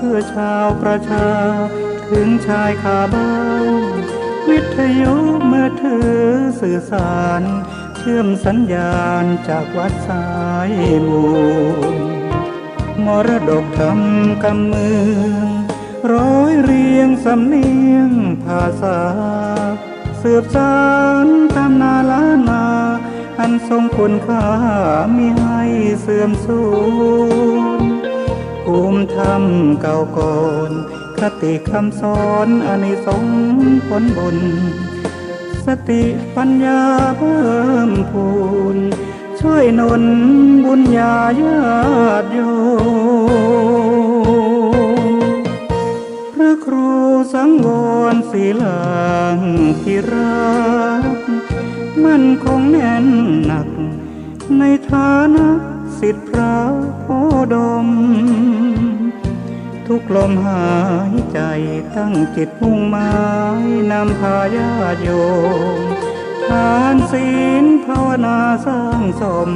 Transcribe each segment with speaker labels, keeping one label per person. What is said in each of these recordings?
Speaker 1: พื่อชาวประชาถึงชายคาบ้านวิทยุมือถือสื่อสารเชื่อมสัญญาณจากวัดสายมูลมรดกธรรมกำเมืองร้อยเรียงสำเนียงภาษาสืบสานตำนานล้านนาอันทรงคุณค่ามิให้เสื่อมสูญภูมิธรรมเก่าก่อนคติคำสอนอานิสงส์ผลบุญสติปัญญาเพิ่มพูนช่วยหนุนบุญญาญาติโยมพระครูสังวรศิลางพิรักมั่นคงแน่นหนักในฐานะศิษย์พระโพดมทุกลมหายใจตั้งจิตมุ่งหมายนำพาญาติโยมทานศีลภาวนาสร้างสม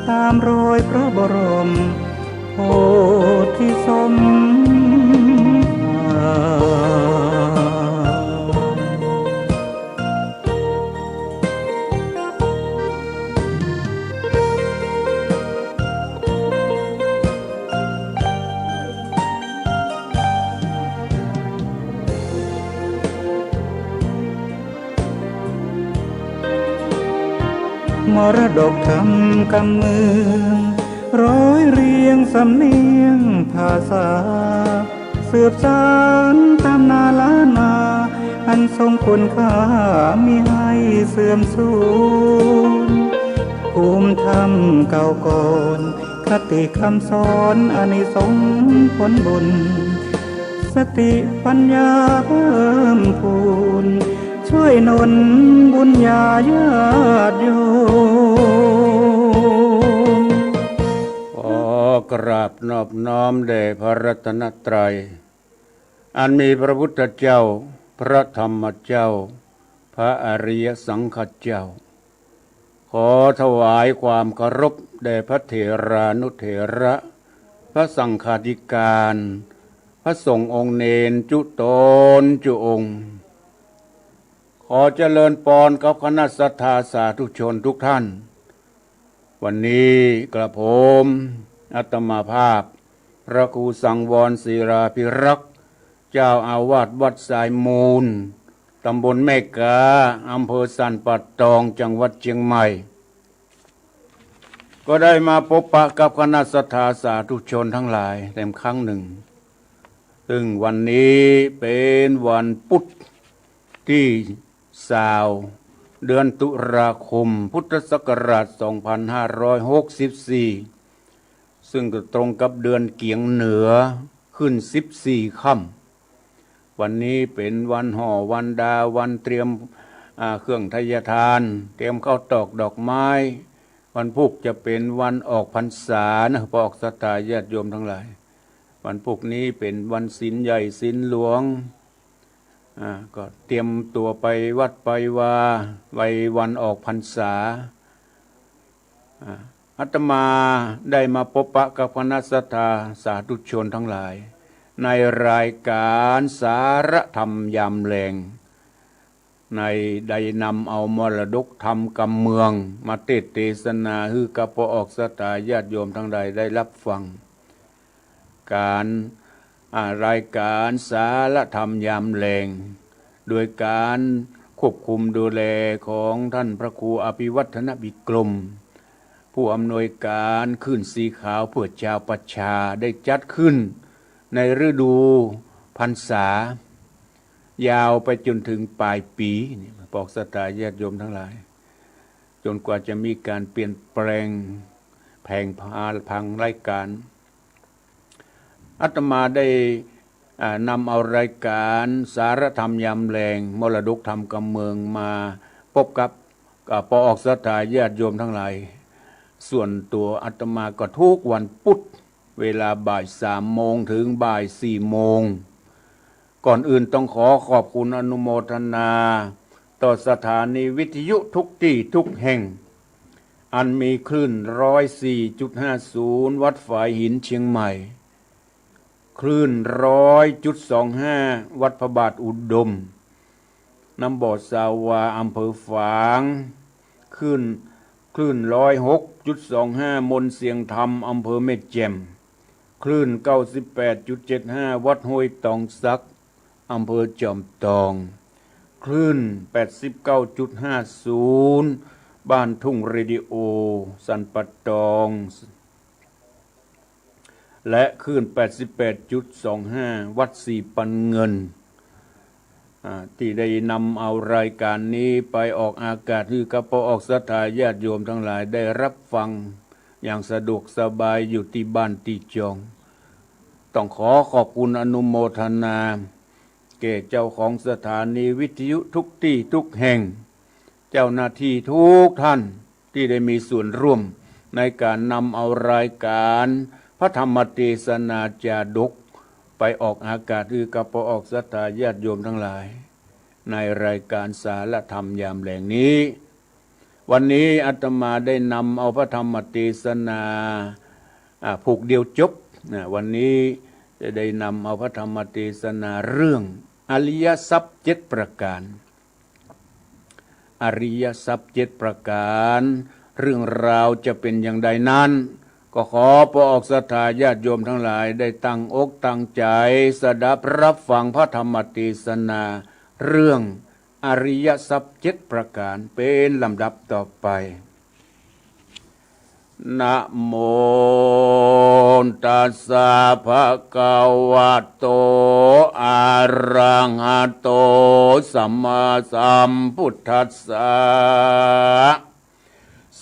Speaker 1: ตามรอยพระบรมโพธิสมภามรดกธรรมกำเมืองร้อยเรียงสำเนียงภาษาสืบสานตำนานล้านนาอันทรงคุณค่ามิให้เสื่อมสูญภูมิธรรมเก่าก่อนคติคำสอนอานิสงส์ผลบุญสติปัญญาเพิ่มพูนช่วยหนุนบุญญาญาติโยม
Speaker 2: ขอกราบนอบน้อมแด่พระรัตนตรัยอันมีพระพุทธเจ้าพระธรรมเจ้าพระอริยสังฆเจ้าขอถวายความเคารพแด่พระเถรานุเถระพระสังฆาธิการพระสงฆ์องค์เนรจุตนจุองค์ขอเจริญพรกับคณะศรัทธาสาธุชนทุกท่านวันนี้กระผมอาตมาภาพพระครูสังวรศิลาภิรักษ์เจ้าอาวาสวัดสายมูลตำบลแม่กาอำเภอสันป่าตองจังหวัดเชียงใหม่ก็ได้มาพบปะกับคณะศรัทธาสาธุชนทั้งหลายเต็มครั้งหนึ่งซึ่งวันนี้เป็นวันพุธที่20 เดือนตุลาคมพุทธศักราช 2564 ซึ่งก็ตรงกับเดือนเกียงเหนือขึ้น14 ค่ำวันนี้เป็นวันห่อวันดาวันเตรียมเครื่องทายทานเตรียมข้าวตอกดอกไม้วันพุธจะเป็นวันออกพรรษานะพอออกศรัทธาญาติโยมทั้งหลายวันพุธนี้เป็นวันศีลใหญ่ศีลหลวงก็เตรียมตัวไปวัดไปวาไว้วันออกพรรษาอาตมาได้มาพบปะกับคณะศรัทธาสาธุชนทั้งหลายในรายการสารธรรมยามแลงในได้นำเอามรดกธรรมกำเมืองมาเทศนาฮือกับพอออกศรัทธาญาติโยมทั้งหลายได้รับฟังการรายการสารธรรมยามแลงโดยการควบคุมดูแลของท่านพระครูอภิวัฒนบิกรมผู้อำนวยการขึ้นสีขาวเพื่อชาวประชาได้จัดขึ้นในฤดูพรรษายาวไปจนถึงปลายปีบอกศรัทธาญาติโยมทั้งหลายจนกว่าจะมีการเปลี่ยนแปลงแผงพังรายการอาตมาได้นำเอารายการสารธรรมยามแลงมรดกธรรมกำเมืองมาพบกับปออกศรัทธาญาติโยมทั้งหลายส่วนตัวอาตมาก็ทุกวันพุธเวลาบ่าย3 โมงถึงบ่าย4 โมงก่อนอื่นต้องขอบคุณอนุโมทนาต่อสถานีวิทยุทุกที่ทุกแห่งอันมีคลื่น 104.50 วัดฝายหินเชียงใหม่ คลื่น100.25วัดพระบาทอุดมน้ำบ่อสาวาอำเภอฝางคลื่น106.25มนเสียงธรรมอำเภอเม็ดแจ่มคลื่น98.75วัดห้วยตองซักอำเภอจอมทองคลื่น89.50บ้านทุ่งเรดิโอสันปะตองและคลื่น88.25วัดสีปันเงินที่ได้นำเอารายการนี้ไปออกอากาศให้กับพระออกศรัทธาญาติโยมทั้งหลายได้รับฟังอย่างสะดวกสบายอยู่ที่บ้านที่จองต้องขอบคุณอนุโมทนาแก่เจ้าของสถานีวิทยุทุกที่ทุกแห่งเจ้าหน้าที่ทุกท่านที่ได้มีส่วนร่วมในการนำเอารายการพระธรรมเทศนาจาดกไปออกอากาศคือกับพระออกศรัทธาญาติโยมทั้งหลายในรายการสารธรรมยามแลงนี้วันนี้อาตมาได้นำเอาพระธรรมเทศนาผูกเดียวจบวันนี้จะได้นำเอาพระธรรมเทศนาเรื่องอริยทรัพย์7ประการอริยทรัพย์7ประการเรื่องราวจะเป็นอย่างใดนั้นก็ขอพระออกศรัทธาญาติโยมทั้งหลายได้ตั้งอกตั้งใจสดับรับฟังพระธรรมเทศนาเรื่องอริยทรัพย์7ประการเป็นลำดับต่อไปนะโมตัสสะภะคะวะโตอะระหะโตสัมมาสัมพุทธัสสะ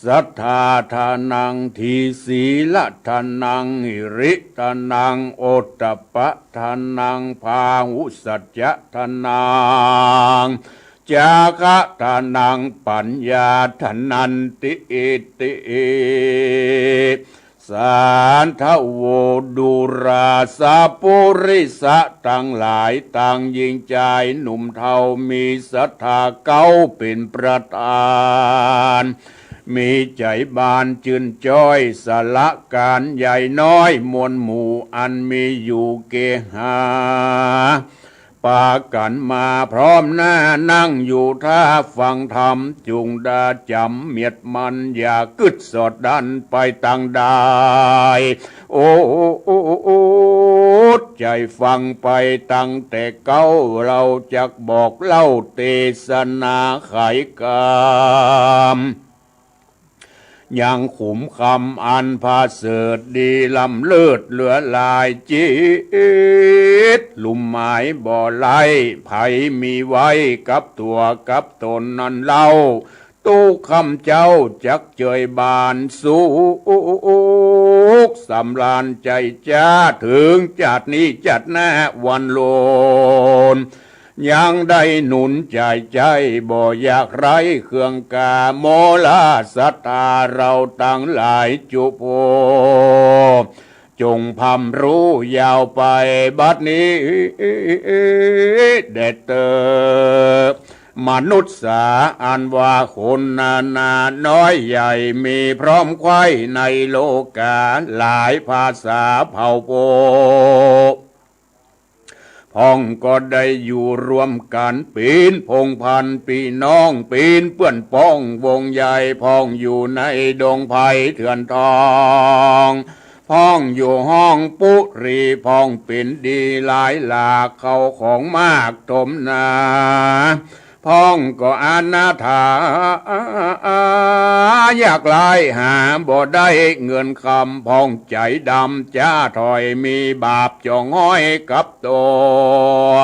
Speaker 2: สัทธาทานังทีศีลทานังหิริทานังโอตตปปะทานังพาหุสัจจะทานังจาคะทานังปัญญาทานันติอิติสานทโวดุราสาปุริสะทั้งหลายต่างยิงใจหนุ่มเทามีศรัทธาเก้าเป็นประธานมีใจบานจื่นจ้อยสละการใหญ่น้อยมวลหมู่อันมีอยู่เกหาปากันมาพร้อมหน้านั่งอยู่ท่าฟังธรรมจุงดาจำเมียดมันอย่ากึดสอดดันไปต่างใดโอ้ใจฟังไปตั้งแต่เก้าเราจะบอกเล่าเทศนาไขกามยังขุมคำอันพาเสดดีลำเลิศเหลือลายจิตลุ่มหมายบ่อไหลไผมีไว้กับตัวกับตนนั้นเล่าตู้คำเจ้าจักเจยบานสุขสำราญใจจ้าถึงจัดนี้จัดหน้าวันโลนยังได้หนุนใจบ่อยากไรเครื่องกาโมลาสัตตาเราตั้งหลายจุโพจงพำรู้ยาวไปบัดนี้เด็ดเตอมนุษย์สาอันว่าคนนาน้อยใหญ่มีพร้อมไว้ในโลกาหลายภาษาเผ่าโพพ้องก็ได้อยู่รวมกันปีนพงพันปีน้องปีนเปื้อนป้องวงใหญ่พ้องอยู่ในดงไผ่เถื่อนทองพ้องอยู่ห้องปุรีพ้องเป็นดีหลายหลากเขาของมากถมนาพ้องก็อนาถาอยากไล่หาบ่ได้เงินคำพ้องใจดำจ้าถอยมีบาปจ่องห้อยกับตัว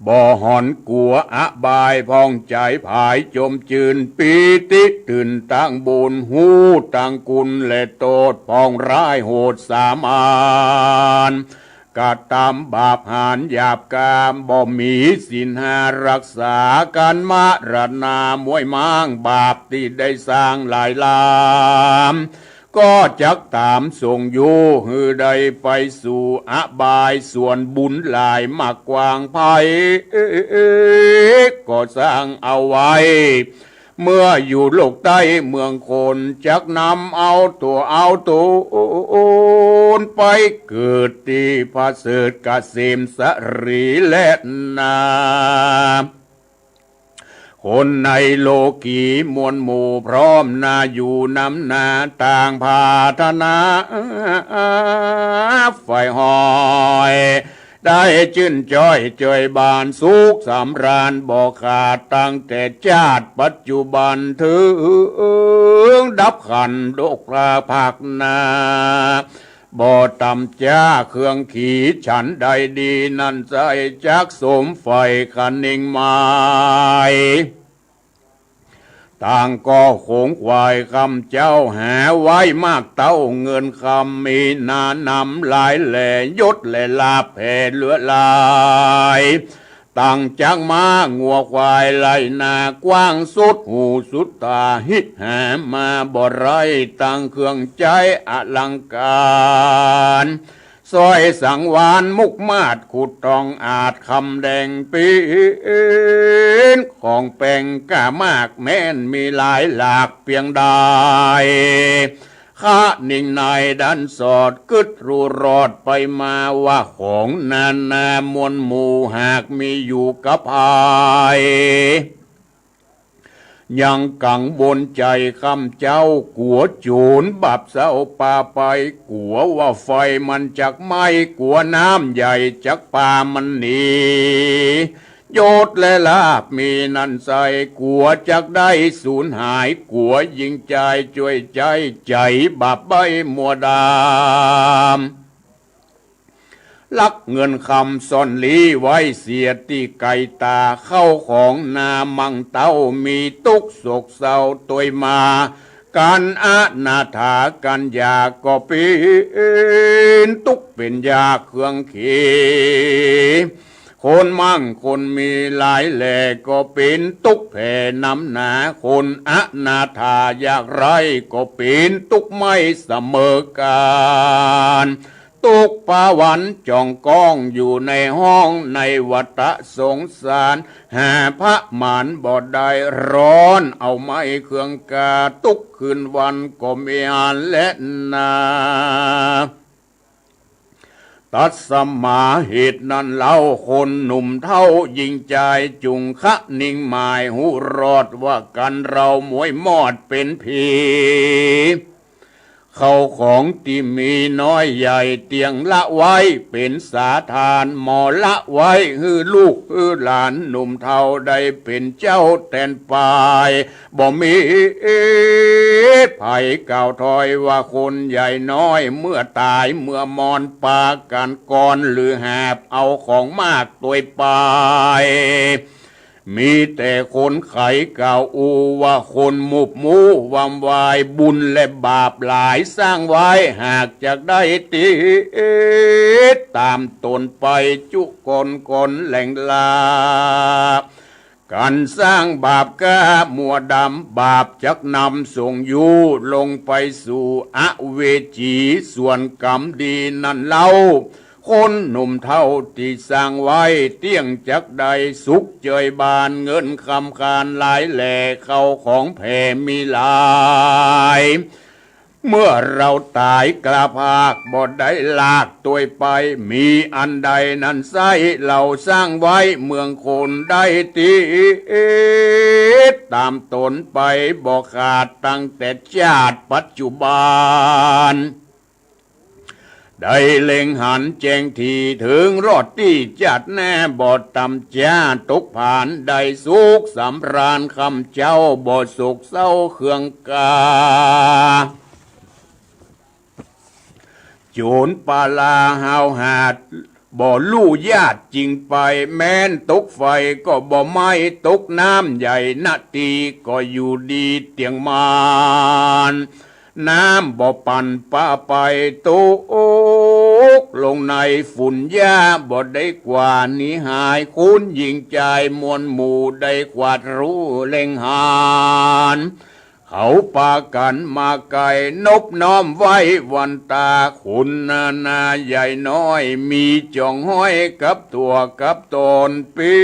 Speaker 2: บ่หอนกลัวอบายพ้องใจภายจมจืนปีติตื่นตั้งบุญหูตั้งกุลและโตดพ้องร้ายโหดสามานกาตามบาปหานหยาบกามบ่มีศีลห้ารักษาการมารณามวยม้างบาปที่ได้สร้างหลายลามก็จักตามส่งอยู่หือใดไปสู่อบายส่วนบุญหลายมากกว้างไพก็สร้างเอาไว้ เมื่ออยู่โลกใต้เมืองคนจักนำเอาตัวไปเกิดที่พระเสด็จกเกษมสรีและนาคนในโลกีมวลหมู่พร้อมนาอยู่นำนาต่างพาธนาฝ่ายหอยได้ชื่นจ้อยเจยบานสุขสำราญบอกขาดตั้งแต่ชาติปัจจุบันถึงดับขันโดกลาภาคนาบ่ตำจ้าเครื่องขีฉันใดดีนั่นใจจักสมไฟคันนิ่งไม้ต่างก็คงควายคำเจ้าหาไว้มากเต้าเงินคำมีนานำหลายแหล่ยศและลาแผ่เหลือลายตั้งจากมางัวควายไล่นากว้างสุดหูสุดตาฮิตหามาบ่ไรตั้งเครื่องใจอลังการซอยสังวานมุกมาดขุดตองอาจคำแดงปีนของแปงก้ามากแม่นมีหลายหลากเพียงใดข้านิ่งในดันสอดกึดรูรอดไปมาว่าของนานามวลหมู่หากมีอยู่กับภายยังกังวลใจคำเจ้ากัวโจรบับเศร้าป่าไปกัวว่าไฟมันจักไหม้กัวน้ำใหญ่จักป่ามันหนีโยศและลาบมีนันใสกัวจักได้สูญหายกัวยิงใจช่วยใจบับใบมัวดามลักเงินคำซ่อนลีไว้เสียที่ไก่ตาเข้าของนามังเต้ามีตุกโศกเศร้าตัวมาการอาณาถากันยาก็เป็นตุกเป็นยาเครื่องขีคนมั่งคนมีหลายแหล่ก็เป็นตุกแผ่น้ำหนาคนอนาถาอยากไรก็เป็นตุกไม่เสมอกันตุกปาวันจ่องก้องอยู่ในห้องในวัฏสงสารหาพระหมานบ่ได้ร้อนเอาไม้เครื่องกาตุกคืนวันก็มีอันและนาตัดสมาเหตุนั้นเล่าคนหนุ่มเท่ายิงใจจุงคะนิ่งหมายหูรอดว่ากันเรามวยมอดเป็นผีเขาของที่มีน้อยใหญ่เตียงละไว้เป็นสาทานหมอละไว้ฮือลูกฮือหลานหนุ่มเท่าได้เป็นเจ้าแทนปลายบ่มีไผ่กล่าวถอยว่าคนใหญ่น้อยเมื่อตายเมื่อมอนปากันก่อนหรือแหบเอาของมากตัวไปมีแต่คนไขกล่าวอูว่าคนมุบมูวำวายบุญและบาปหลายสร้างไว้หากจะได้ติดตามตนไปจุคนแหล่งลาการสร้างบาปกามัวดำบาปจักนำส่งอยู่ลงไปสู่อเวจีส่วนกรรมดีนั่นเล่าคนหนุ่มเท่าที่สร้างไว้เตี้ยงจักใดสุขเจยบานเงินคำคารหลายแหล่เข้าของแผ่มีหลายเมื่อเราตายกระพากบ่ได้ลากตัวไปมีอันใดนั้นไซเราสร้างไว้เมืองคนได้ตีตามตนไปบ่ขาดตั้งแต่ชาติปัจจุบันได้เล็งหันแจงทีถึงรอดที่จัดแน่บอดตำจ้าตกผ่านได้สุขสำราญคำเจ้าบอดสุขเศร้าเครื่องกาโจรปาลาหาวหาดบ่ลู่ญาติจริงไปแม้นตกไฟก็บ่ไม่ตกน้ำใหญ่นาทีก็อยู่ดีเตียงมานน้ำบ่ปั่นป้าไปตกลงในฝุ่นหญ้าบ่ได้กว่านี้หายคุ้นยิงใจมวลหมู่ได้กวาดรู้เล็งหาน เขาปากันมาไก่นบน้อมไว้วันตาคุณนาใหญ่น้อยมีจองห้อยกับตัวกับตนเป็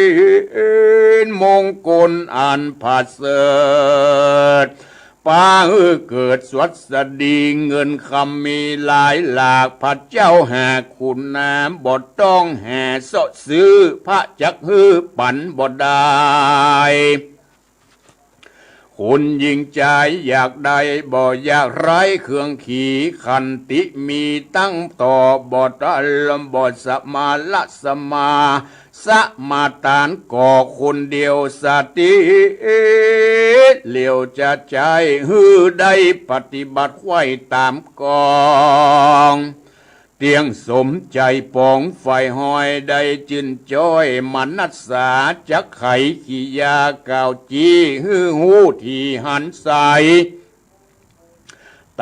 Speaker 2: นมงคลอันผาเสริฐป้าเกิดสวัสดีเงินคำมีหลายหลากพระเจ้าแห่คุณน้ำบ่ต้องแห่เสาะซื้อพระจักฮือปันบ่ได้คุณยิ่งใจอยากได้บ่อยากไร้เครื่องขี่ขันติมีตั้งต่อบ่ตะลมบ่สมาละสมาสมาตานก่อคนเดียวสติเหลียวจะใจฮือได้ปฏิบัติไว้ตามกองเตียงสมใจปองไฟหอยได้จินจ้อยมนัสสาจักไขขี้ยาเก่าจีฮือหูที่หันใส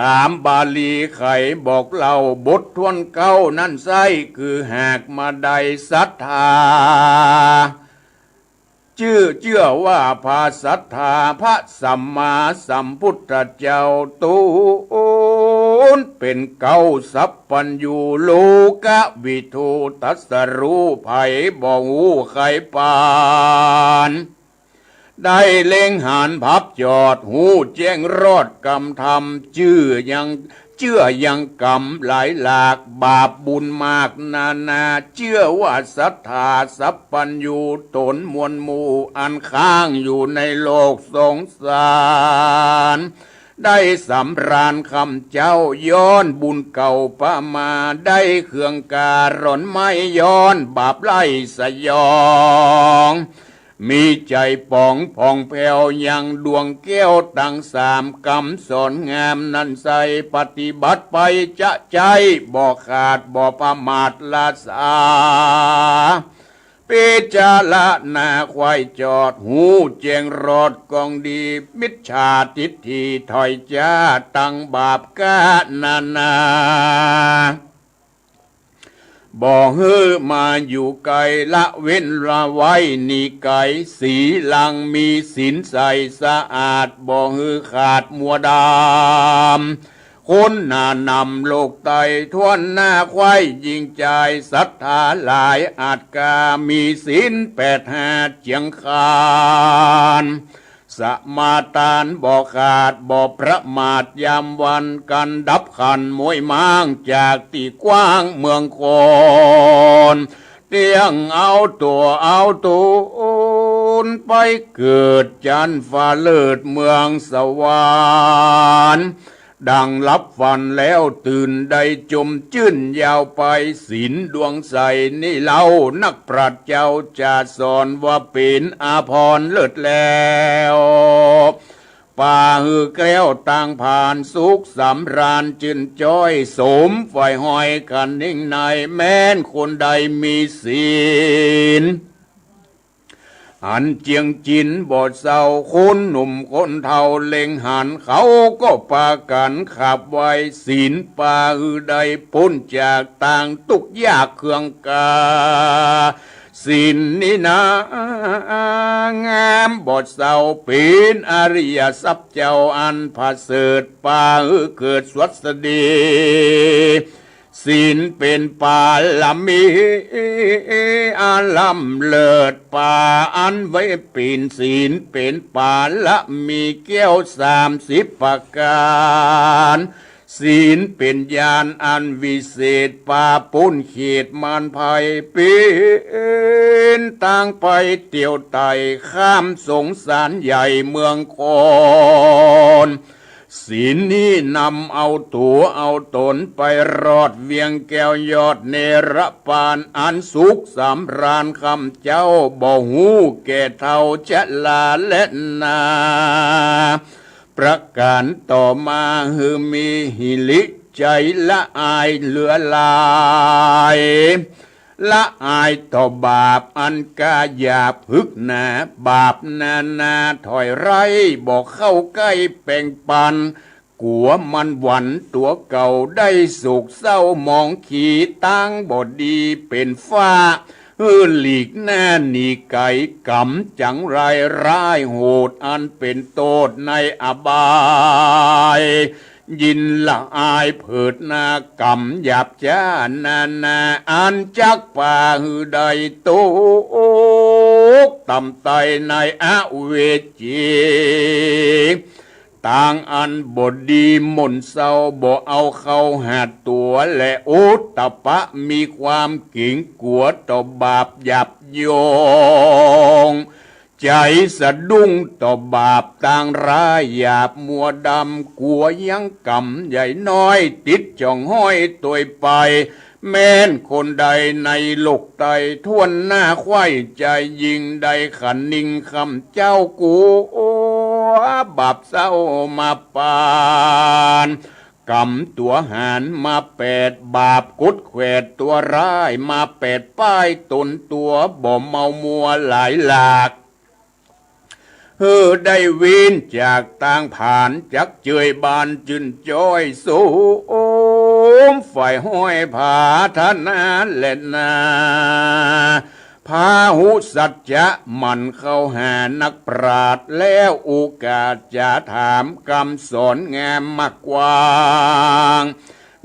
Speaker 2: ตามบาลีไขบอกเล่าบททวนเก้านั่นไส้คือหากมาได้ศรัทธาเชื่อว่าพาศรัทธาพระสัมมาสัมพุทธเจ้าตูนเป็นเก้าสัพพัญญูโลกวิทูตัสรู้ไผ่บ่หูไขปานได้เล็งหันพับจอดหูแจ้งรอดกำทำเชื่อยังกำหลายหลากบาปบุญมากนาเชื่อว่าศรัทธาสัพพัญญูตนมวลหมู่อันค้างอยู่ในโลกสงสารได้สำราญคำเจ้าย้อนบุญเก่าประมาได้เครื่องการอนไม่ย้อนบาปไล่สยองมีใจป่องผ่องแผ้วยังดวงแก้วตั้งสามกำสอนงามนั้นใสปฏิบัติไปจะใจบ่ขาดบ่ประมาทละสาปิจาละนาควายจอดหูแจงรอดกองดีมิจฉาทิฏฐิถอยจ้าตั้งบาปกานาบ่ฮือมาอยู่ไกลละเว้นละไว้นี่ไกลสีลังมีศีลใสสะอาดบ่ฮือขาดมัวดำคนหน้านำโลกไตทวนหน้าควายยิงใจศรัทธาหลายอาจกามีศีล85เจียงคานสมาทานบ่ขาดบ่ประมาทยามวันกันดับขันมวยม้างจากที่กว้างเมืองโคนเตียงเอาตัวนไปเกิดจันฟ้าเลิศเมืองสวรรค์ดังลับฝันแล้วตื่นได้จมจื่นยาวไปศีลดวงใสนี่เล่านักปราชญ์เจ้าจะสอนว่าเป็นอาภรณ์เลิศแล้วป่าหือแก้วต่างผ่านสุขสำราญจื่นจ้อยสมไฟหอยกันนิ่งในแม้นคนใดมีศีลหันเจียงจินบอดเศร้าคนหนุ่มคนเฒ่าเล็งหันเขาก็ปากันขับไว้ศีลป่าอือใดพ้นจากต่างตุกยากเครื่องกาศีลนี้นางามบอดเศร้าเป็นอริยทรัพย์เจ้าอันผาเสริฐป่าอือเกิดสวัสดีศีลเป็นป่าลำมีอาลัมเลิศป่าอันไว้ปีนศีลเป็นป่าละมีแก้ว30ประการศีลเป็นญาณอันวิเศษป่าปุ้นเขตมันภัยเป็นต่างไปเตี่ยวไต่ข้ามสงสารใหญ่เมืองคอนศีลนี้นำเอาตัวเอาตนไปรอดเวียงแก้วยอดเนรปานอันสุขสำราญคำเจ้าบ่หูแก่เท่าจะลาและนาประการต่อมาฮือมีหิริใจละอายเหลือลายละอายต่อบาปอันกาหยาบพึกหนาบาปนาถอยไรบอกเข้าใกล้แป่งปันกลัวมันหวันตัวเก่าได้สุขเศร้ามองขีตั้งบดดีเป็นฟ้า หลีกหน้าหนีไก่กำจังไรร้ายโหดอันเป็นโทษในอบายยินละอายเผิดนากำหยาบจ้านาอันจักป่าหือใดโตกต่ำไตในอเวจีต่างอันบดดีมนเศร้าบ่เอาเข้าหาตัวและอุตตปะมีความเก่งกลัวต่อบาปหยับโยงใจสะดุ้งต่อบาปต่างร้ายหยาบมัวดำกลัวยังกำใหญ่น้อยติดจ่องห้อยตัวไปแม้นคนใดในโลกไตทวนหน้าควายใจยิงใดขันนิ่งคำเจ้ากูบาปเศร้ามาปานกำตัวหารมา8 บาปกุดแขวดตัวร้ายมา8 ป้ายตนตัวบ่เมามัวหลายหลากได้วินจากต่างผ่านจักเจยบานจุนจ้อยสูมฝ่ายห้อยผาธนาเล่นนาพาหุสัจจะมันเข้าหานักปราชญ์แล้วโอกาสจะถามคำสอนงามมากกว่าง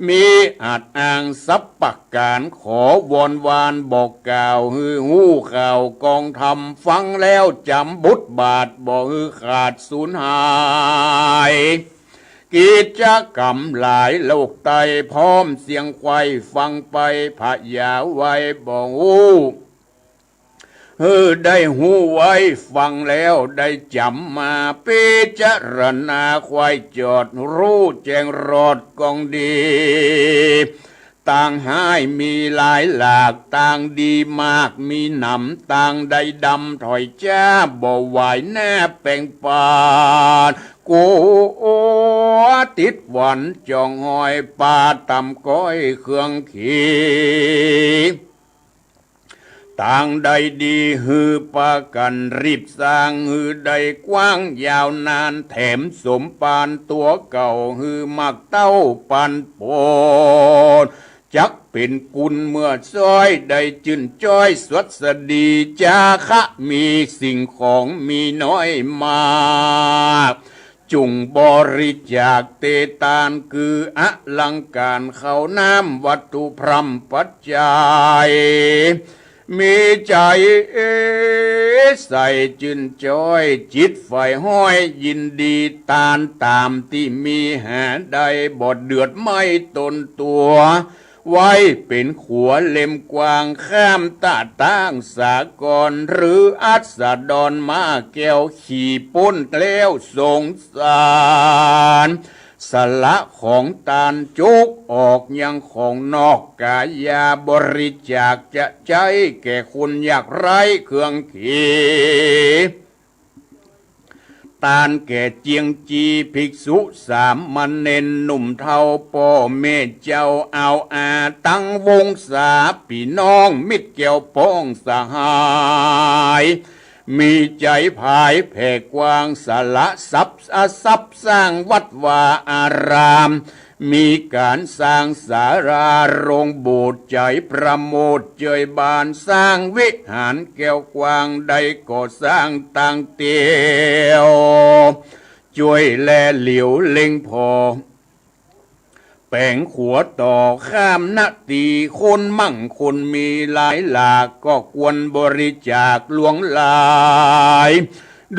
Speaker 2: มีอาจอ้างสับปักการขอวอนวานบอกกล่าวหูข่าวกองทำฟังแล้วจำบุตบาทบ่ขาดสูญหายกิจกรรมหลายโลกไตพร้อมเสียงควายฟังไปพะยาไว้บ่หูได้หูไว้ฟังแล้วได้จำมาพิจารณาควายจอดรู้แจ้งรอดกองดีต่างหายมีหลายหลากต่างดีมากมีหนำต่างใดดำถอยจ้าบ่ไหวแน่แป่งปานกูติดหวันจองหอยปลาต่ำก้อยเครื่องขีต่างใดดีฮือปากันรีบสร้างฮือใดกว้างยาวนานแถมสมปานตัวเก่าฮือมักเต้าปันโปนจักเป็นกุลเมื่อซ้อยได้จืนจ้อยสวัสดีจาคะมีสิ่งของมีน้อยมากจุงบริจาคเตตานคืออลังการเขาน้ำวัตถุพรหมปัจจัยมีใจใส่จืนจ้อยจิตไฟห้อยยินดีตานตามที่มีหาได้บ่เดือดไม่ตนตัวไว้เป็นขัวเล่มกว้างข้ามตาตั้งสากรหรืออัศดรมาแก้วขี่ป้นเลี้ยวสงสารสละของตานจุกออกยังของนอกกายาบริจาคจะใจแก่คนอยากไร้เครื่องขีตานแก่เจียงจีภิกษุสามมันเนนหนุ่มเทาป่อเมเจ้าเอาอาตั้งวงศาพี่น้องมิตรเกี่ยวป้องสหายมีใจภายแผ่กว้างสละทรัพย์สร้างวัดวาอารามมีการสร้างสาราโรงโบสถ์ใจประโมทเจยบานสร้างวิหารแก้วกว้างใดก็สร้างต่างเตียวช่วยแลเหลียวเล็งพอแป่งขัวต่อข้ามนาตีคนมั่งคนมีหลายหลากก็ควรบริจาคหลวงหลาย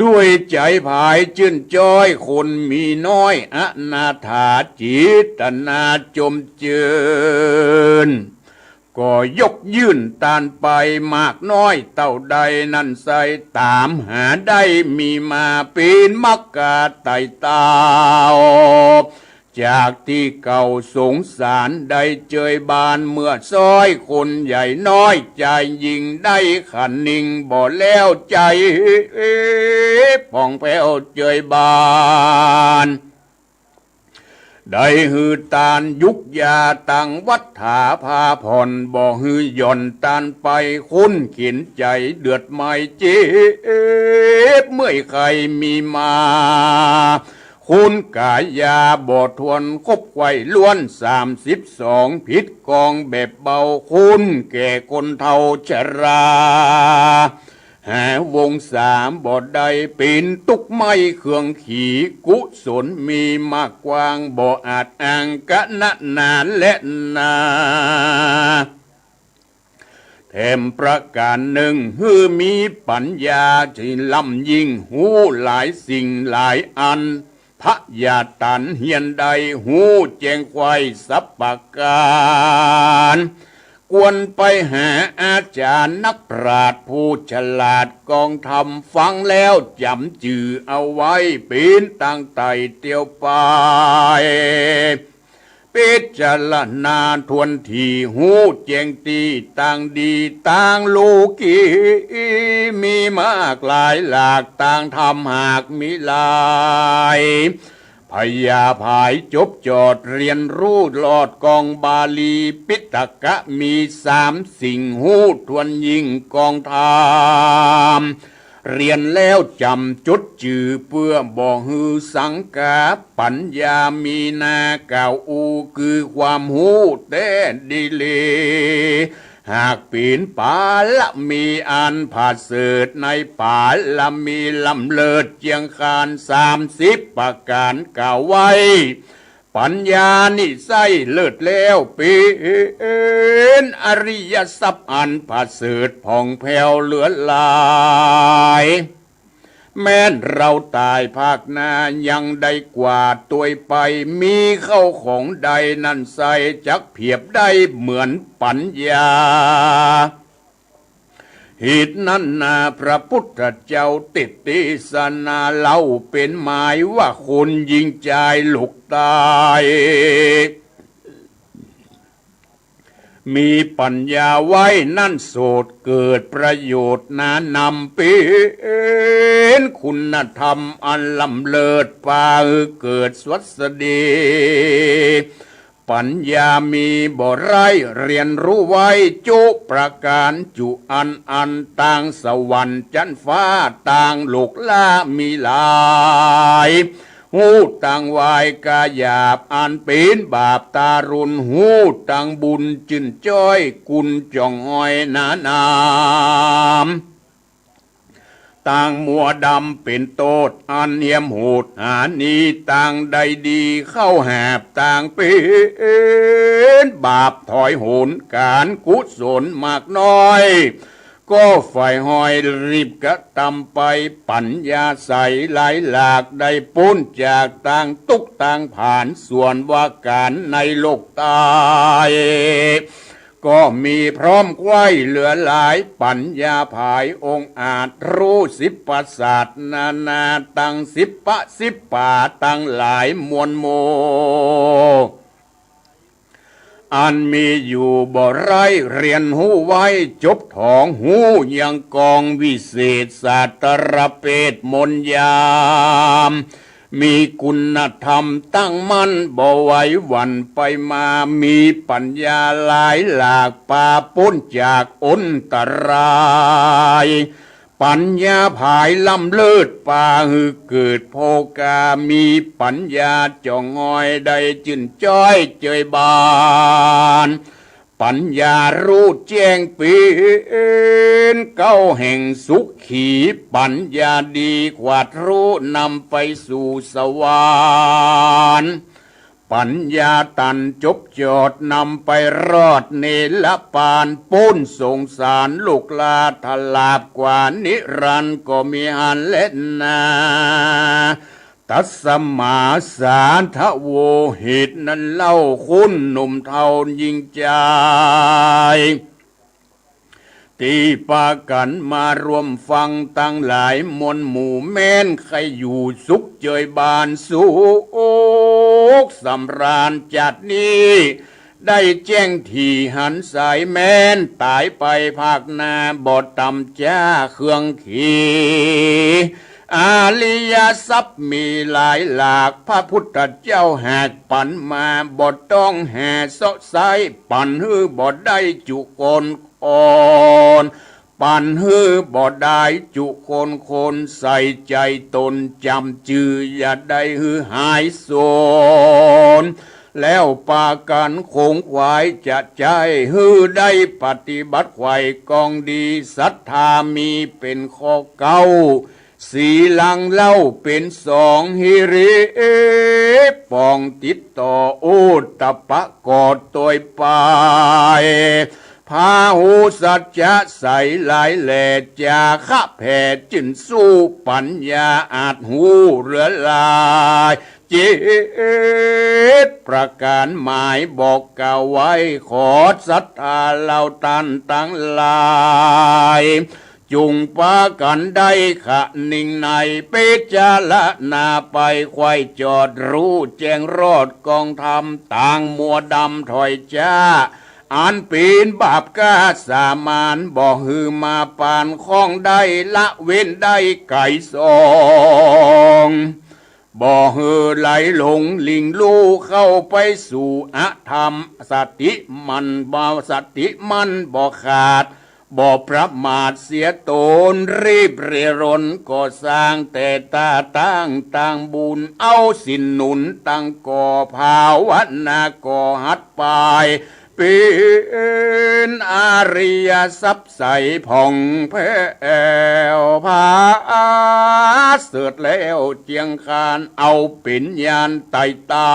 Speaker 2: ด้วยใจภายจื่นจ้อยคนมีน้อยอนาถาจิตนาจมเจืนก็ยกยื่นตานไปมากน้อยเต่าใดนั่นใส่ตามหาได้มีมาปีนมักกาไต่เต้าจากที่เก่าสงสารได้เจยบานเมื่อซ้อยคนใหญ่น้อยใจยิงได้ขันนิ่งบ่แล้วใจผ่องแผ้วเจยบานได้ฮือตานยุกยาตังวัฏฐาพาผ่อนบ่ฮือย่อนตานไปคุ้นเขียนใจเดือดไม่เจ็บเมื่อยใครมีมาค คุณกายาบอทวนคบไขว้ล้วน32พิษกองแบบเบาคุณแก่คนเท่าชราหาวงสามบอดใดปีนตุกไม้เครื่องขี่กุศลมีมากกว้างบ่อาจอ้างกะนะนานและนาแถมประการหนึ่งฮือมีปัญญาที่ล้ำยิ่งหูหลายสิ่งหลายอันพระยาตันเฮียนใดหูแจ้งควายสับปะการควรไปหาอาจารย์นักปราชญ์ผู้ฉลาดกองธรรมฟังแล้วจำจือเอาไว้ปีนตั้งไตเตียวไปพิจารณาทวนทีหูแจงตีต่างดีต่างลูกีมีมากหลายหลากต่างทำหากมีหลายพยาภายจบจอดเรียนรู้ลอดกองบาลีปิฎกะมีสิ่งหูทวนยิ่งกองธรรมเรียนแล้วจำจดจือเพื่อบ่ฮือสังกาปัญญามีนาเก่าอูคือความหูแต่ดีเลหากปีนป่าละมีอันผาเสดในป่าละมีลำเลิศเจียงคาน30ประการกล่าวไว้ปัญญานี่ไส้เลิศแล้วเป็นอริยทรัพย์อันผาเสดผ่องแผ้วเหลือหลายแม้นเราตายภาคหน้ายังได้กว่าตัวไปมีเข้าของใดนั่นใส่จักเพียบได้เหมือนปัญญาเหตุนั้นนาพระพุทธเจ้าติดติสนาเล่าเป็นหมายว่าคนยิงใจลูกตายมีปัญญาไว้นั่นโสดเกิดประโยชน์นานำเป็นคุณธรรมอันล้ำเลิศปาเกิดสวัสดีปัญญามีบ่ไรเรียนรู้ไว้จุประการจุอันต่างสวรรค์จันฟ้าต่างโลกล่ามีหลายหูต่างวายกาหยาบอันเป็นบาปตารุณหูต่างบุญจืนจ้อยกุลจ่องอ้อยนานามต่างมัวดำเป็นโตดอันเนียมโหดหานีต่างใดดีเข้าแหบต่างเป็นบาปถอยโหนการกุศลมากน้อยก็ฝ่ายหอยรีบกระทำไปปัญญาใสไหลหลากได้พ้นจากต่างตุกต่างผ่านส่วนว่าการในโลกตายก็มีพร้อมไว้เหลือหลายปัญญาภายองค์อาจรู้10ประสาทนานาตั้ง10ป่าตั้งหลายมวลโมอันมีอยู่บ่ไรเรียนหูไว้จบทองหูยังกองวิเศษศาสตรเพศมนยามมีคุณธรรมตั้งมั่นบ่ไหวหวั่นไปมามีปัญญาหลายหลากปาพ้นจากอนตรายปัญญาภายล้ำเลิศป่าหือเกิดโภกามีปัญญาจ่องงอยใดจื่นจ้อยเจยบานปัญญารู้แจ้งเป็นเก้าแห่งสุขขีปัญญาดีกว่ารู้นำไปสู่สวรรค์ปัญญาตันจบจอดนำไปรอดเนรปานปุ้นสงสารลูกลาทลาบกว่านิรันดร์ก็มีหันเล่นนาตัสมาสาทะโวเหตุนั้นเล่าคุณหนุ่มเทายิ่งใจตีปากันมารวมฟังตั้งหลายมวลหมู่แม้นใครอยู่สุขเจยบานสุขสำราญจัดนี้ได้แจ้งที่หันสายแม้นตายไปภาคนาบอดตำจ้าเครื่องขี่อาริยทรัพย์มีหลายหลากพระพุทธเจ้าแหกปันมาบอดต้องแห่เสาะไซปันฮือบอดได้จุกนอ่อน ปั่นฮือบ่ได้จุคนใส่ใจตนจำจืออย่าได้ฮือหายโซนแล้วปากันคงไว้จะใจฮือได้ปฏิบัติไว้กองดีศรัทธามีเป็นข้อเก้าสีลังเล่าเป็นสองฮิริปองติดต่อโอตปะกอดตัวไปพาหูสัจจะใสหลายแหล่จาคะแผ่จินสู้ปัญญาอาจหูเรือลายจิตประการหมายบอกกล่าวไว้ขอศรัทธาเราตันตั้งหลายจุงปากันได้ขะนิ่งในเปจาละนาไปควายจอดรู้แจ้งรอดกองธรรมต่างมัวดำถอยจ้าอันปีนบาปกาสามานบ่ฮือมาปานข้องได้ละเว้นได้ไก่สองบ่ฮือไหลหลงลิงลู่เข้าไปสู่อธรรมสติมันบ่สติมันบ่ขาดบ่ประมาทเสียตนรีบเรร่อนก่อสร้างแต่ตาตั้งต่างบุญเอาสินหนุนตั้งก่อภาวนาก่อหัดไปเป็นอริยทรัพย์ใสผ่องแผ้วพาเสด็จแล้วเจียงคานเอาเป็นญาณไต่เต้า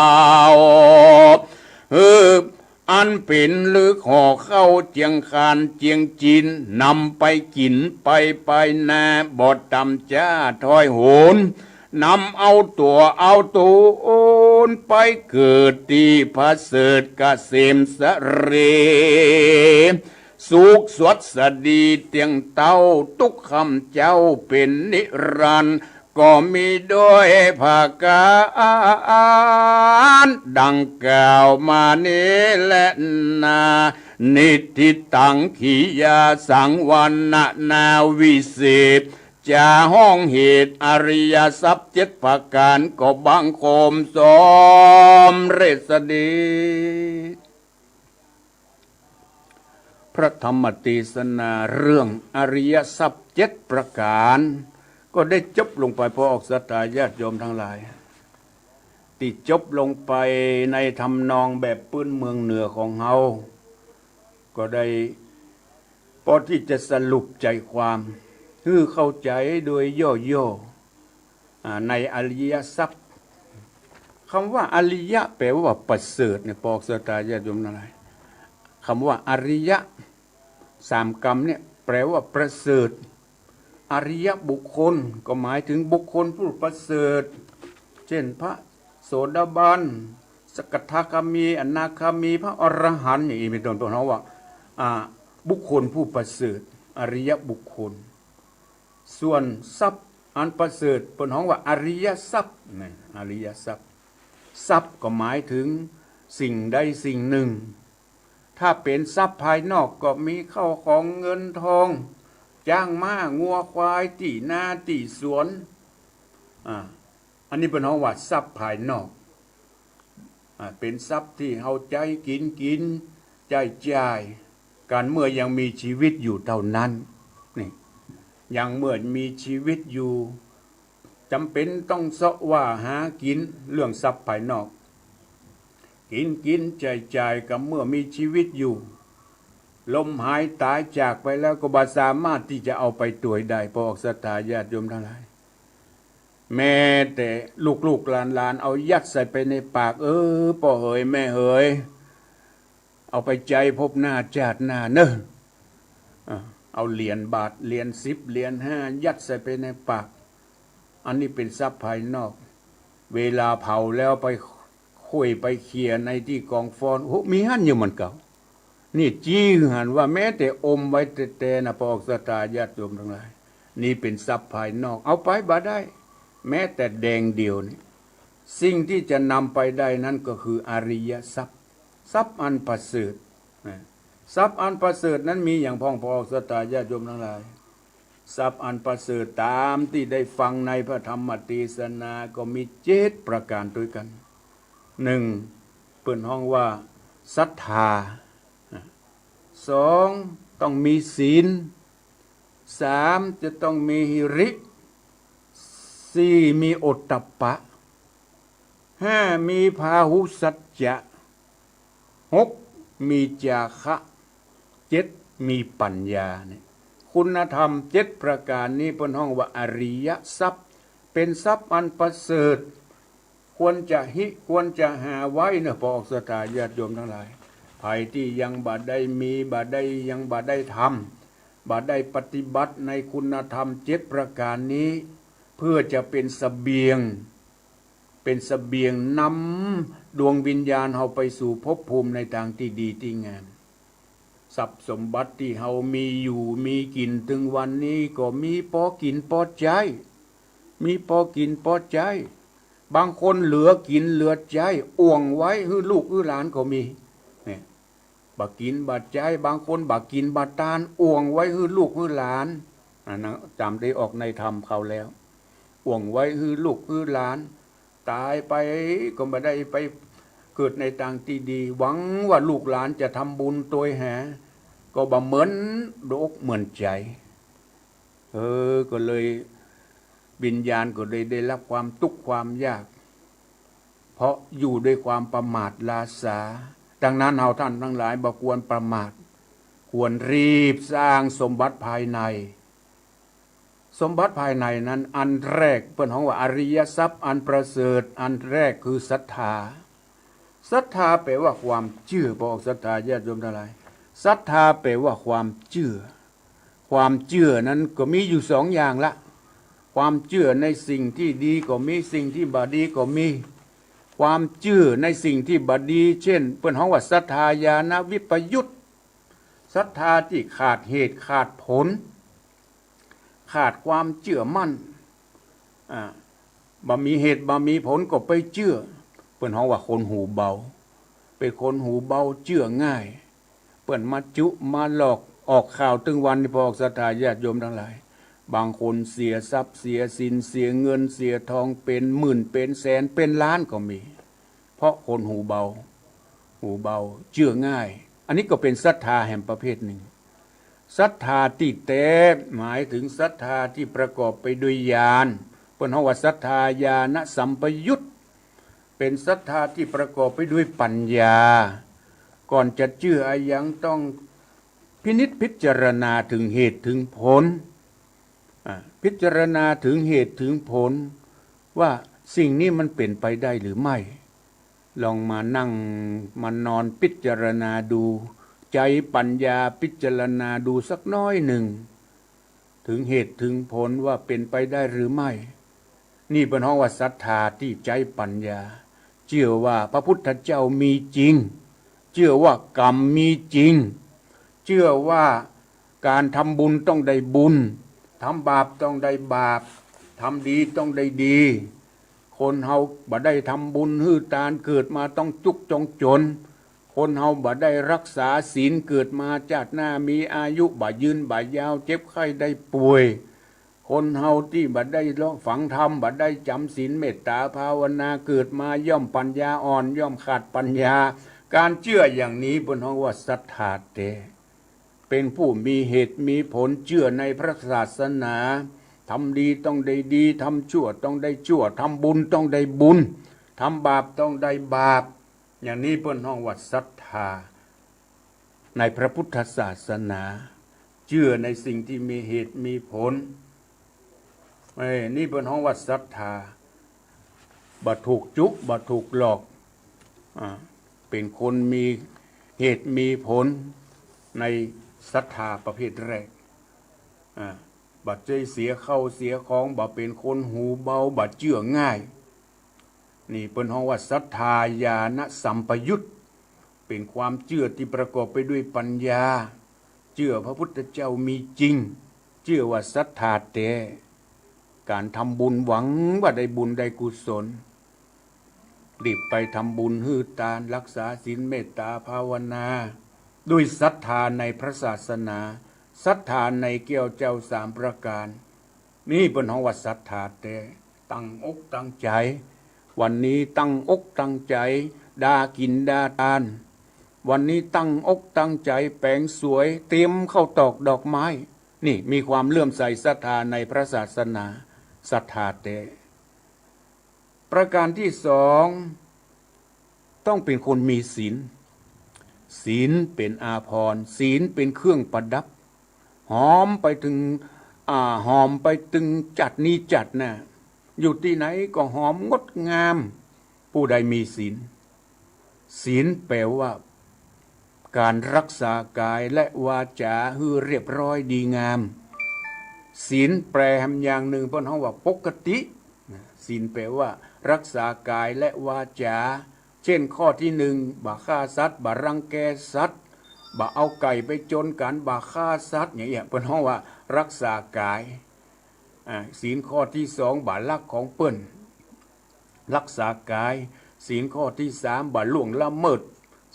Speaker 2: อันเป็นลึกห่อเข้าเจียงคานเจียงจีนนำไปกินไปนาบอดตำจ้าถอยโหนนำเอาตัวโอนไปเกิดที่พระเสดกเกษมสเรสุขสดสดีเตียงเต้าทุกคำเจ้าเป็นนิรันดร์ก็มีด้วยภาการดังกล่าวมานี้และนานิทิตังขียาสังวันนาวิเศษจะห้องเหตุอริยทรัพย์เจ็ดประการก็บังคมสมเรศดีพระธรรมเทศนาเรื่องอริยทรัพย์เจ็ดประการก็ได้จบลงไปพอออกศรัทธาญาติโยมทั้งหลายที่จบลงไปในทำนองแบบปื้นเมืองเหนือของเฮาก็ได้พอที่จะสรุปใจความคือเข้าใจโดยย่อๆในอริยทรัพย์คำว่าอริยะแปลว่าประเสริฐเนี่ยปอกศรัทธาญาติโยมทั้งหลายคำว่าอริยะสามกรรมเนี่ยแปลว่าประเสริฐอริยบุคคลก็หมายถึงบุคคลผู้ประเสริฐเช่นพระโสดาบันสกทาคามีอนาคามีพระอรหันต์อย่างนี้เป็นต้นเพราะว่าบุคคลผู้ประเสริฐอริยบุคคลส่วนทรัพย์อันประเสริฐเป็นของว่าอริยทรัพย์นี่อริยทรัพย์ทรัพย์ก็หมายถึงสิ่งใดสิ่งหนึ่งถ้าเป็นทรัพย์ภายนอกก็มีเข้าของเงินทองจ้างม้างัวควายตีนาตีสวนอันนี้เป็นของว่าทรัพย์ภายนอกเป็นทรัพย์ที่เอาใจกินใจจ่ายการเมื่อยังมีชีวิตอยู่เท่านั้นนี่ยังเมื่อมีชีวิตอยู่จำเป็นต้องเสาะว่าหากินเรื่องทรัพย์ภายนอกกินจ่ายกับเมื่อมีชีวิตอยู่ลมหายตายจากไปแล้วก็บ่สามารถที่จะเอาไปตัวได้พอออกศรัทธาญาติโยมทั้งหลายแม้แต่ลูกหลานเอายัดใส่ไปในปากพ่อเหยแม่เหยเอาไปใจพบหน้าชาติหน้าเนอะเอาเหรียญบาทเหรียญ10เหรียญ5ยัดใส่ไปในปากอันนี้เป็นทรัพย์ภายนอกเวลาเผาแล้วไปคุยไปเคลียร์ในที่กองฟอนมีหั่นอยู่มันเก่านี่จี้หันว่าแม้แต่อมไว้แต่นะพอออกศรัทธาญาติโยมทั้งหลายนี่เป็นทรัพย์ภายนอกเอาไปบ่ได้แม้แต่แดงเดียวนี่สิ่งที่จะนำไปได้นั้นก็คืออริยทรัพย์ทรัพย์อันประเสริฐทรัพย์อันประเสริฐนั้นมีอย่างพองพอออกศรัทธาญาติโยมทั้งหลายทรัพย์อันประเสริฐตามที่ได้ฟังในพระธรรมเทศนาก็มี7ประการด้วยกัน1เปิดห้องว่าศรัทธา2ต้องมีศีล 3จะต้องมีหิริ4มีโอตตัปปะ5มีพาหุสัจจะ6มีจาคะ7มีปัญญาเนี่ยคุณธรรม7ประการนี้เป็นห้องว่าอริยทรัพย์เป็นทรัพย์อันประเสริฐควรจะหาไว้เนอะพอออกสถาญาติโยมทั้งหลายภัยที่ยังบ่ได้มีบ่ได้ยังบ่ได้ทำบ่ได้ปฏิบัติในคุณธรรม7ประการนี้เพื่อจะเป็นเสบียงนำดวงวิญญาณเฮาไปสู่ภพภูมิในทางที่ดีที่งามทรัพย์สมบัติที่เฮามีอยู่มีกินถึงวันนี้ก็มีพอกินพอใจมีพอกินพอใจบางคนเหลือกินเหลือใจอ้วงไว้ให้ลูกให้หลานก็มีเนี่ยบักกินบัดใจบางคนบักกินบัดตานอ้วงไว้ให้ลูกให้หลานนะจำได้ออกในธรรมเขาแล้วอ้วงไว้ให้ลูกให้หลานตายไปก็ไม่ได้ไปเกิดในทางที่ดีหวังว่าลูกหลานจะทำบุญตัวแห่ก็บ่เหมือนโรคเหมือนใจก็เลยวิญญาณก็เลยได้รับความทุกข์ความยากเพราะอยู่ด้วยความประมาทลาสาดังนั้นเราท่านทั้งหลายบ่ควรประมาทควรรีบสร้างสมบัติภายในสมบัติภายในนั้นอันแรกเปิ้นของว่าอริยทรัพย์อันประเสริฐอันแรกคือศรัทธาศรัทธาแปลว่าความเชื่อบอกศรัทธาญาติโยมทั้งหลายศรัทธาแปลว่าความเชื่อความเชื่อนั้นก็มีอยู่2อย่างละความเชื่อในสิ่งที่ดีก็มีสิ่งที่บ่ดีก็มีความเชื่อในสิ่งที่บ่ดีเช่นเปิ้นฮ้องว่าศรัทธาญาณวิปยุตศรัทธาที่ขาดเหตุขาดผลขาดความเชื่อมั่นบ่มีเหตุบ่มีผลก็ไปเชื่อเปิ้นฮ้องว่าคนหูเบาเป็นคนหูเบาเชื่อง่ายเปิ้นมาจุมาหลอกออกข่าวตึงวันที่พอออกศรัทธาญาติโยมทั้งหลายบางคนเสียทรัพย์เสียสินเสียเงินเสียทองเป็นหมื่นเป็นแสนเป็นล้านก็มีเพราะคนหูเบาเชื่อง่ายอันนี้ก็เป็นศรัทธาแห่งประเภทหนึ่งศรัทธาที่แท้หมายถึงศรัทธาที่ประกอบไปด้วยญาณเปิ้นเฮาว่าศรัทธาญาณสัมปยุตเป็นศรัทธาที่ประกอบไปด้วยปัญญาก่อนจะเชื่อยังต้องพินิจพิจารณาถึงเหตุถึงผลพิจารณาถึงเหตุถึงผลว่าสิ่งนี้มันเป็นไปได้หรือไม่ลองมานั่งมานอนพิจารณาดูใจปัญญาพิจารณาดูสักน้อยหนึ่งถึงเหตุถึงผลว่าเป็นไปได้หรือไม่นี่เป็นห้องว่าศรัทธาที่ใจปัญญาเชื่อว่าพระพุทธเจ้ามีจริงเชื่อว่ากรรมมีจริงเชื่อว่าการทำบุญต้องได้บุญทำบาปต้องได้บาปทำดีต้องได้ดีคนเฮาบ่ได้ทำบุญฮื้อตานเกิดมาต้องจุกจนคนเฮาบ่ได้รักษาศีลเกิดมาชาติหน้ามีอายุบ่ยืนบ่ยาวเจ็บไข้ได้ป่วยคนเฮาที่บ่ได้ฝังธรรมบ่ได้จำศีลเมตตาภาวนาเกิดมาย่อมปัญญาอ่อนย่อมขาดปัญญาการเชื่ออย่างนี้บนห้องว่าศรัทธาเตเป็นผู้มีเหตุมีผลเชื่อในพระศาสนาทำดีต้องได้ดีทำชั่วต้องได้ชั่วทำบุญต้องได้บุญทำบาปต้องได้บาปอย่างนี้บนห้องว่าศรัทธาในพระพุทธศาสนาเชื่อในสิ่งที่มีเหตุมีผลนี่บนห้องว่าศรัทธาบ่ถูกจุกบ่ถูกหลอกเป็นคนมีเหตุมีผลในศรัทธาประเภทแรกบัดใจเสียเข้าเสียของบ่เป็นคนหูเบาบัดเชื่อง่ายนี่เป็นห้องว่าศรัทธาญาณสัมปยุตเป็นความเชื่อที่ประกอบไปด้วยปัญญาเชื่อพระพุทธเจ้ามีจริงเชื่อว่าศรัทธาแท้การทำบุญหวังว่าได้บุญได้กุศลรีบไปทำบุญฮื้อตานรักษาศีลเมตตาภาวนาด้วยศรัทธาในพระศาสนาศรัทธาในแก้วเจ้า3ประการนี่เป็นห้องว่าศรัทธาแต่ตั้งอกตั้งใจวันนี้ตั้งอกตั้งใจดากินดาทานวันนี้ตั้งอกตั้งใจแปลงสวยเตรียมเข้าตอกดอกไม้ นี่มีความเลื่อมใสศรัทธาในพระศาสนาศรัทธาแต่ประการที่สองต้องเป็นคนมีศีลศีลเป็นอาภรณ์ศีลเป็นเครื่องประดับหอมไปถึงหอมไปถึงจัดนี้จัดนะอยู่ที่ไหนก็หอมงดงามผู้ใดมีศีลศีลแปลว่าการรักษากายและวาจาให้เรียบร้อยดีงามศีลแปลอย่างหนึ่งเพิ่นเฮาว่าปกติศีลแปลว่ารักษากายและวาจาเช่นข้อที่หนึ่งบ่ฆ่าสัตว์บ่รังแกสัตว์บ่เอาไก่ไปจนกันบ่ฆ่าสัตว์อย่างเงี้ยเพิ่นเฮาว่ารักษากายศีลข้อที่สองบ่ลักของเปิ้นรักษากายศีลข้อที่สามบ่ล่วงละเมิด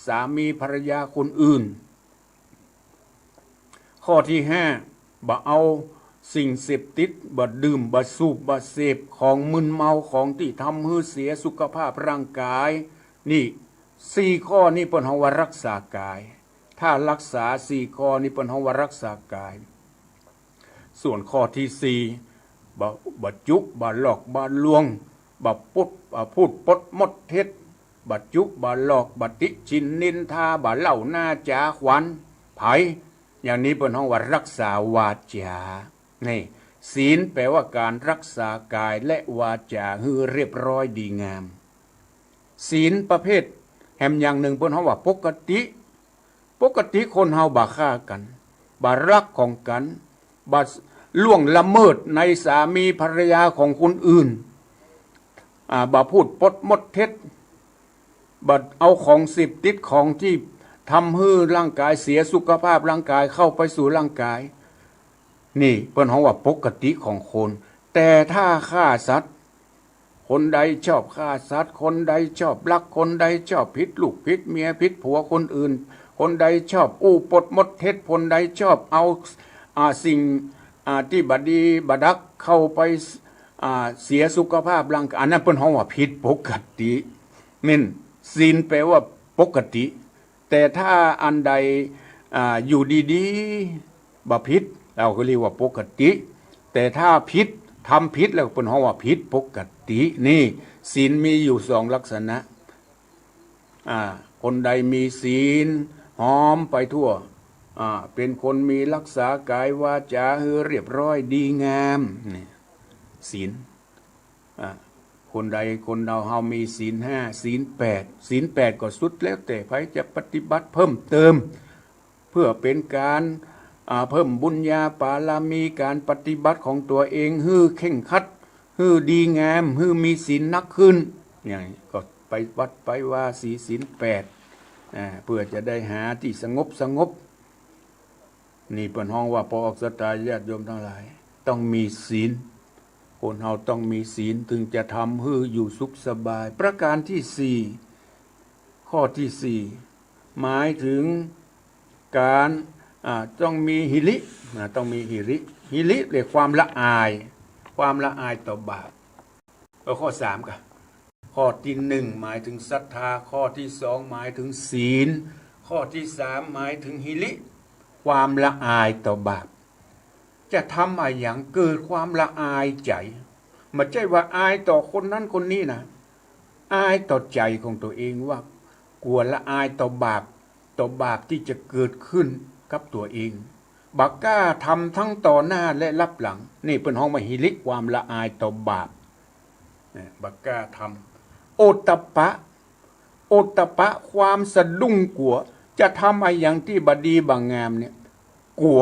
Speaker 2: สามีภรรยาคนอื่นข้อที่ห้าบ่เอาสิ่งเสพติดบ่ดื่มบ่สูบบ่เสพของมึนเมาของที่ทำให้เสียสุขภาพร่างกายนี่สี่ข้อนี้เปิ้นเฮาว่ารักษากายถ้ารักษาสี่ข้อนี้เปิ้นเฮาว่ารักษากายส่วนข้อที่สี่บ่จุกบ่หลอกบ่ลวงบ่พูดปดมดเท็จบ่จุกบ่หลอกบ่ติชินนินทาบ่เล่าหน้าจาขวัญไผอย่างนี้เปิ้นเฮาว่ารักษาวาจานี่ศีลแปลว่าการรักษากายและวาจาให้เรียบร้อยดีงามศีลประเภทแหมอย่างหนึ่งเพิ่นเฮาว่าปกติคนเฮาบ่ฆ่ากันบ่รักของกันบ่ล่วงละเมิดในสามีภรรยาของคนอื่นบ่พูดปดมดเท็จบ่เอาของสิบติดของที่ทำให้ร่างกายเสียสุขภาพร่างกายเข้าไปสู่ร่างกายนี่เพิ่นเฮาว่าปกติของคนแต่ถ้าฆ่าสัตว์คนใดชอบฆ่าสัตว์คนใดชอบลักคนใดชอบผิดลูกผิดเมียผิดผัวคนอื่นคนใดชอบอู้ปดมดเท็จคนใดชอบเอาสิ่งที่บดีบดักเข้าไปเสียสุขภาพร่างกายอันนั้นเพิ่นเฮาว่าผิดปกตินี่ศีลแปลว่าปกติแต่ถ้าอันใดอยู่ดีๆบ่ผิดเราก็เรียกว่าปกติแต่ถ้าผิดทำผิดแล้วเพิ่นเฮาว่าผิดปกตินี่ศีลมีอยู่สองลักษณะคนใดมีศีลหอมไปทั่วเป็นคนมีรักษากายวาจาให้เรียบร้อยดีงามนี่ศีลคนใดคนเราเฮามีศีลห้าศีลแปดศีลแปดก็สุดแล้วแต่ใครจะปฏิบัติเพิ่มเติมเพื่อเป็นการเพิ่มบุญญาปารามีการปฏิบัติของตัวเองให้เข่งครัดให้ดีงามให้มีศีลนักขึ้นอย่างนี้ก็ไปวัดไปว่าศีลแปดเพื่อจะได้หาที่สงบนี่เปิ้นฮ้องว่าพอออกศรัทธาญาติโยมทั้งหลายต้องมีศีลคนเฮาต้องมีศีลถึงจะทำให้อยู่สุขสบายประการที่สี่ข้อที่สี่หมายถึงการต้องมีหิริต้องมีหิริเรียกความละอายต่อบาปข้อสามกันข้อที่หนึ่งหมายถึงศรัทธาข้อที่สองหมายถึงศีลข้อที่สามหมายถึงหิริความละอายต่อบาปจะทำอะไรอย่างเกิดความละอายใจไม่ใช่ว่าอายต่อคนนั้นคนนี้นะอายต่อใจของตัวเองว่ากลัวละอายต่อบาปที่จะเกิดขึ้นกับตัวเองบักกล้าทำทั้งต่อหน้าและรับหลังนี่เป็นห้องมาหิริความละอายต่อบาปบักกล้าทำโอตตปะความสะดุ้งกลัวจะทำอะไรอย่างที่บดีบางงามเนี่ยกลั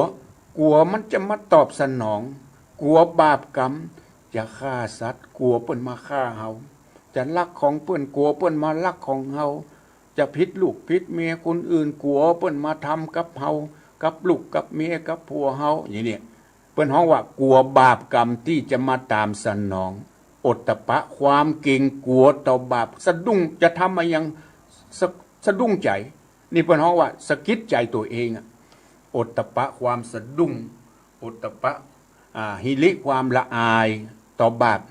Speaker 2: วมันจะมาตอบสนองกลัวบาปกรรมจะฆ่าสัตว์กลัวเปิ้นมาฆ่าเฮาจะลักของเปิ้นกลัวเปิ้นมาลักของเฮาจะผิดลูกผิดเมียคนอื่นกลัวเปิ้นมาทำกับเฮากับลูกกับเมียกับผัวเฮาอย่างนี้เปิ้นฮ้องว่ากลัวบาปกรรมที่จะมาตามสนองโอตตปะความเกรงกลัวต่อบาปสะดุ้งจะทำอะไรอย่างสะดุ้งใจนี่เปิ้นฮ้องว่าสะกิดใจตัวเองโอตตปะความสะดุ้งโอตตปะหิริความละอายต่อบาป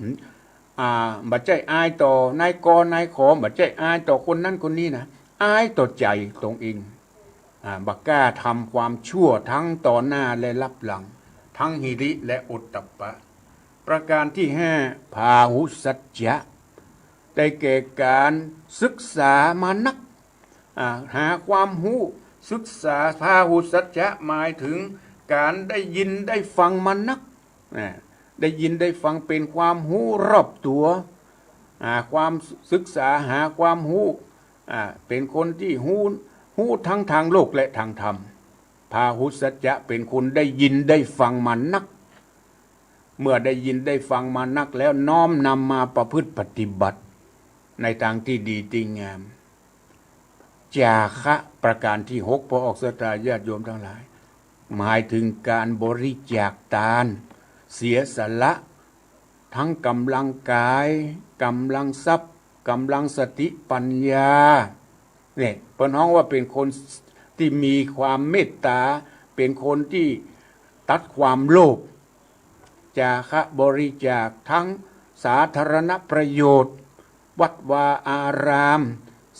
Speaker 2: บัดใจอายต่อนายกนายขอบัดใจอายต่อคนนั้นคนนี้นะอายต่อใจตรงเองบักกล้าทำความชั่วทั้งต่อหน้าและรับหลัง ทั้งหิริและโอตตัปปะประการที่ห้าพาหุสัจจะได้แก่การศึกษามานักหาความรู้ศึกษาพาหุสัจจะหมายถึงการได้ยินได้ฟังมานักได้ยินได้ฟังเป็นความรู้รอบตัวความศึกษาหาความรู้เป็นคนที่รู้ทั้งทางโลกและทางธรรมพาหุสัจจะเป็นคนได้ยินได้ฟังมานักเมื่อได้ยินได้ฟังมานักแล้วน้อมนำมาประพฤติปฏิบัติในทางที่ดีที่งามจาคะประการที่หกพอออกสตาญาติโยมทั้งหลายหมายถึงการบริจาคทานเสียสละทั้งกำลังกายกำลังทรัพย์กำลังสติปัญญาเนี่ยเปิ้นฮ้องว่าเป็นคนที่มีความเมตตาเป็นคนที่ตัดความโลภจาคะบริจาคทั้งสาธารณประโยชน์วัดวาอาราม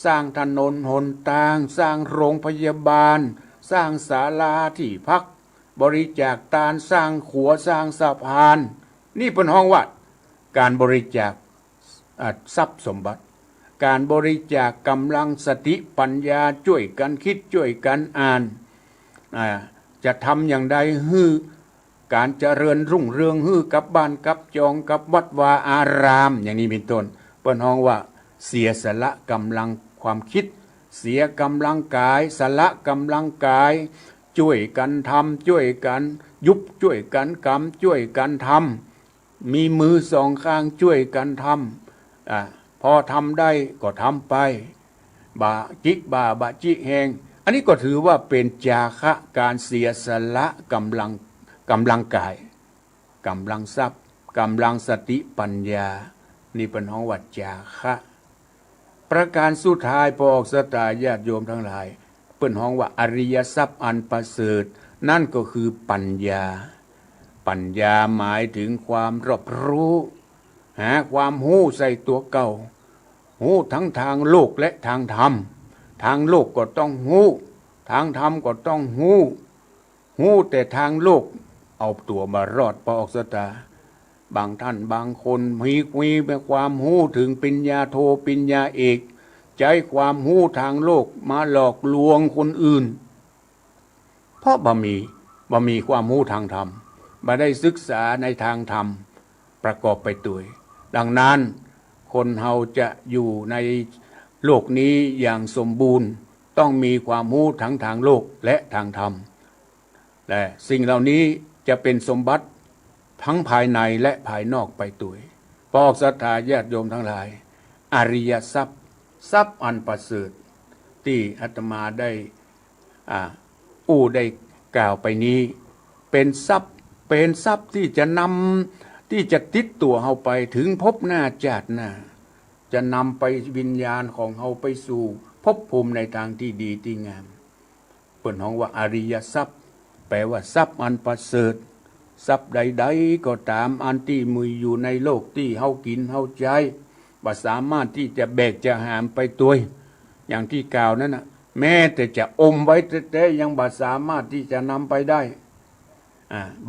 Speaker 2: สร้างถนนหนทางสร้างโรงพยาบาลสร้างศาลาที่พักบริจาคทานสร้างขัวสร้างสะพานนี่เป็นห้องวัดการบริจาคทรัพย์สมบัติการบริจาคกำลังสติปัญญาช่วยกันคิดช่วยกันอ่านจะทำอย่างใดฮือการเจริญรุ่งเรืองฮือกับบ้านกับจองกับวัดวาอารามอย่างนี้เป็นต้นเปิ้นฮ้องว่าเสียสละกำลังความคิดเสียกำลังกายสละกำลังกายช่วยกันทำช่วยกันยุบช่วยกันกำช่วยกันทำมีมือสองข้างช่วยกันทำพอทำได้ก็ทำไปบาจิกบาจิแหงอันนี้ก็ถือว่าเป็นจาคะการเสียสละกำลังกายกำลังทรัพย์กำลังสติปัญญานี่เป็นห้องวัดจาคะประการสุดท้ายพอออกสตาญาติโยมทั้งหลายเปิ้นฮ้องว่าอริยทรัพย์อันประเสริฐนั่นก็คือปัญญาหมายถึงความรอบรู้หาความรู้ใส่ตัวเก่ารู้ทั้งทางโลกและทางธรรมทางโลกก็ต้องรู้ทางธรรมก็ต้องรู้แต่ทางโลกเอาตัวมารอดพอออกสตาบางท่านบางคนมีความรู้ถึงปัญญาโทปัญญาเอกใช้ความรู้ทางโลกมาหลอกลวงคนอื่นเพราะบ่มีความรู้ทางธรรมบ่ได้ศึกษาในทางธรรมประกอบไปด้วยดังนั้นคนเฮาจะอยู่ในโลกนี้อย่างสมบูรณ์ต้องมีความรู้ทั้งทางโลกและทางธรรมและสิ่งเหล่านี้จะเป็นสมบัติทั้งภายในและภายนอกไปด้วยพอศรัทธาญาติโยมทั้งหลายอริยทรัพย์อันประเสริฐที่อาตมาได้ได้กล่าวไปนี้เป็นทรัพย์ที่จะนำที่จะติดตัวเฮาไปถึงภพหน้าชาติหน้าจะนำไปวิญญาณของเฮาไปสู่ภพภูมิในทางที่ดีที่งามเปิ้นฮ้องว่าอริยทรัพย์แปลว่าทรัพย์อันประเสริฐทรัพย์ใดๆก็ตามอันที่มีอยู่ในโลกที่เฮากินเฮาใจบ่สามารถที่จะแบกจะหามไปตัวอย่างที่กล่าวนั้นนะแม้แต่จะอมไว้แต่ยังบ่สามารถที่จะนำไปได้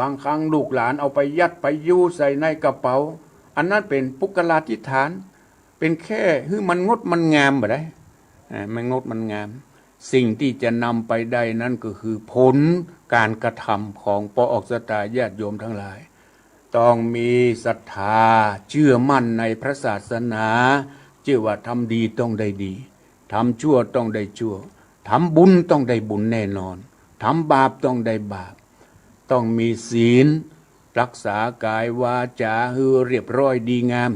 Speaker 2: บางครั้งลูกหลานเอาไปยัดไปยู่ใส่ในกระเป๋าอันนั้นเป็นปุกลาธิฐานเป็นแค่มันงดมันงามบ่ได้มันงดมันงามสิ่งที่จะนำไปได้นั่นก็คือผลการกระทำของปออกสตาญาติโยมทั้งหลายต้องมีศรัทธาเชื่อมั่นในพระศาสนาเชื่อว่าทำดีต้องได้ดีทำชั่วต้องได้ชั่วทำบุญต้องได้บุญแน่นอนทำบาปต้องได้บาปต้องมีศีลรักษากายวาจาให้เรียบร้อยดีงาม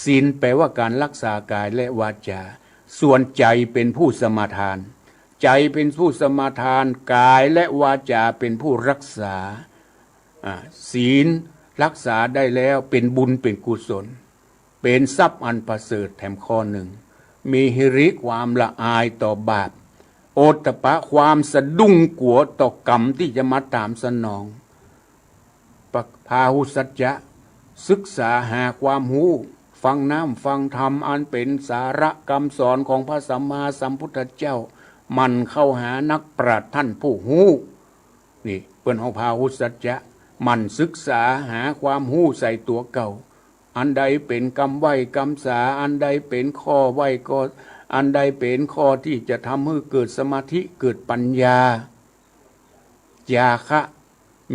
Speaker 2: ศีลแปลว่าการรักษากายและวาจาส่วนใจเป็นผู้สมาทานใจเป็นผู้สมาทานกายและวาจาเป็นผู้รักษาศีลรักษาได้แล้วเป็นบุญเป็นกุศลเป็นทรัพย์อันประเสริฐแถมข้อหนึ่งมีหิริความละอายต่อบาปโอตตัปปะความสะดุ้งกลัวต่อกรรมที่จะมาตามสนองพาหุสัจจะศึกษาหาความรู้ฟังน้ำฟังธรรมอันเป็นสาระคำสอนของพระสัมมาสัมพุทธเจ้ามันเข้าหานักปราชญ์ท่านผู้รู้นี่เปิ้นเฮาพาหุสัจจะ มันศึกษาหาความรู้ใส่ตัวเก่าอันใดเป็นกรรมไหวกรรมสาอันใดเป็นข้อไหวก็อันใดเป็นข้อที่จะทำให้เกิดสมาธิเกิดปัญญาจาคะ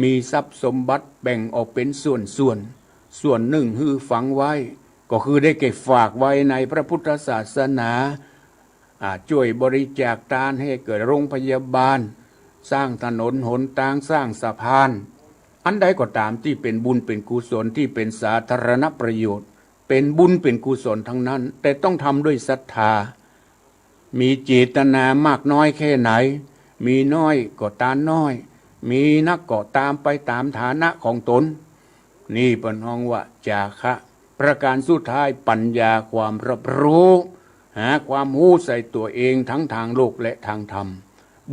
Speaker 2: มีทรัพย์สมบัติแบ่งออกเป็นส่วนหนึ่งคือฝังไว้ก็คือได้เก็บฝากไว้ในพระพุทธศาสนาช่วยบริจาคทานให้เกิดโรงพยาบาลสร้างถนนหนทางสร้างสะพานอันใดก็ตามที่เป็นบุญเป็นกุศลที่เป็นสาธารณประโยชน์เป็นบุญเป็นกุศลทั้งนั้นแต่ต้องทำด้วยศรัทธามีเจตนามากน้อยแค่ไหนมีน้อยก็ตามน้อยมีนักก็ตามไปตามฐานะของตนนี่เป็นห้องว่าจาคะประการสุดท้ายปัญญาความรับรู้หาความรู้ใส่ตัวเองทั้งทางโลกและทางธรรม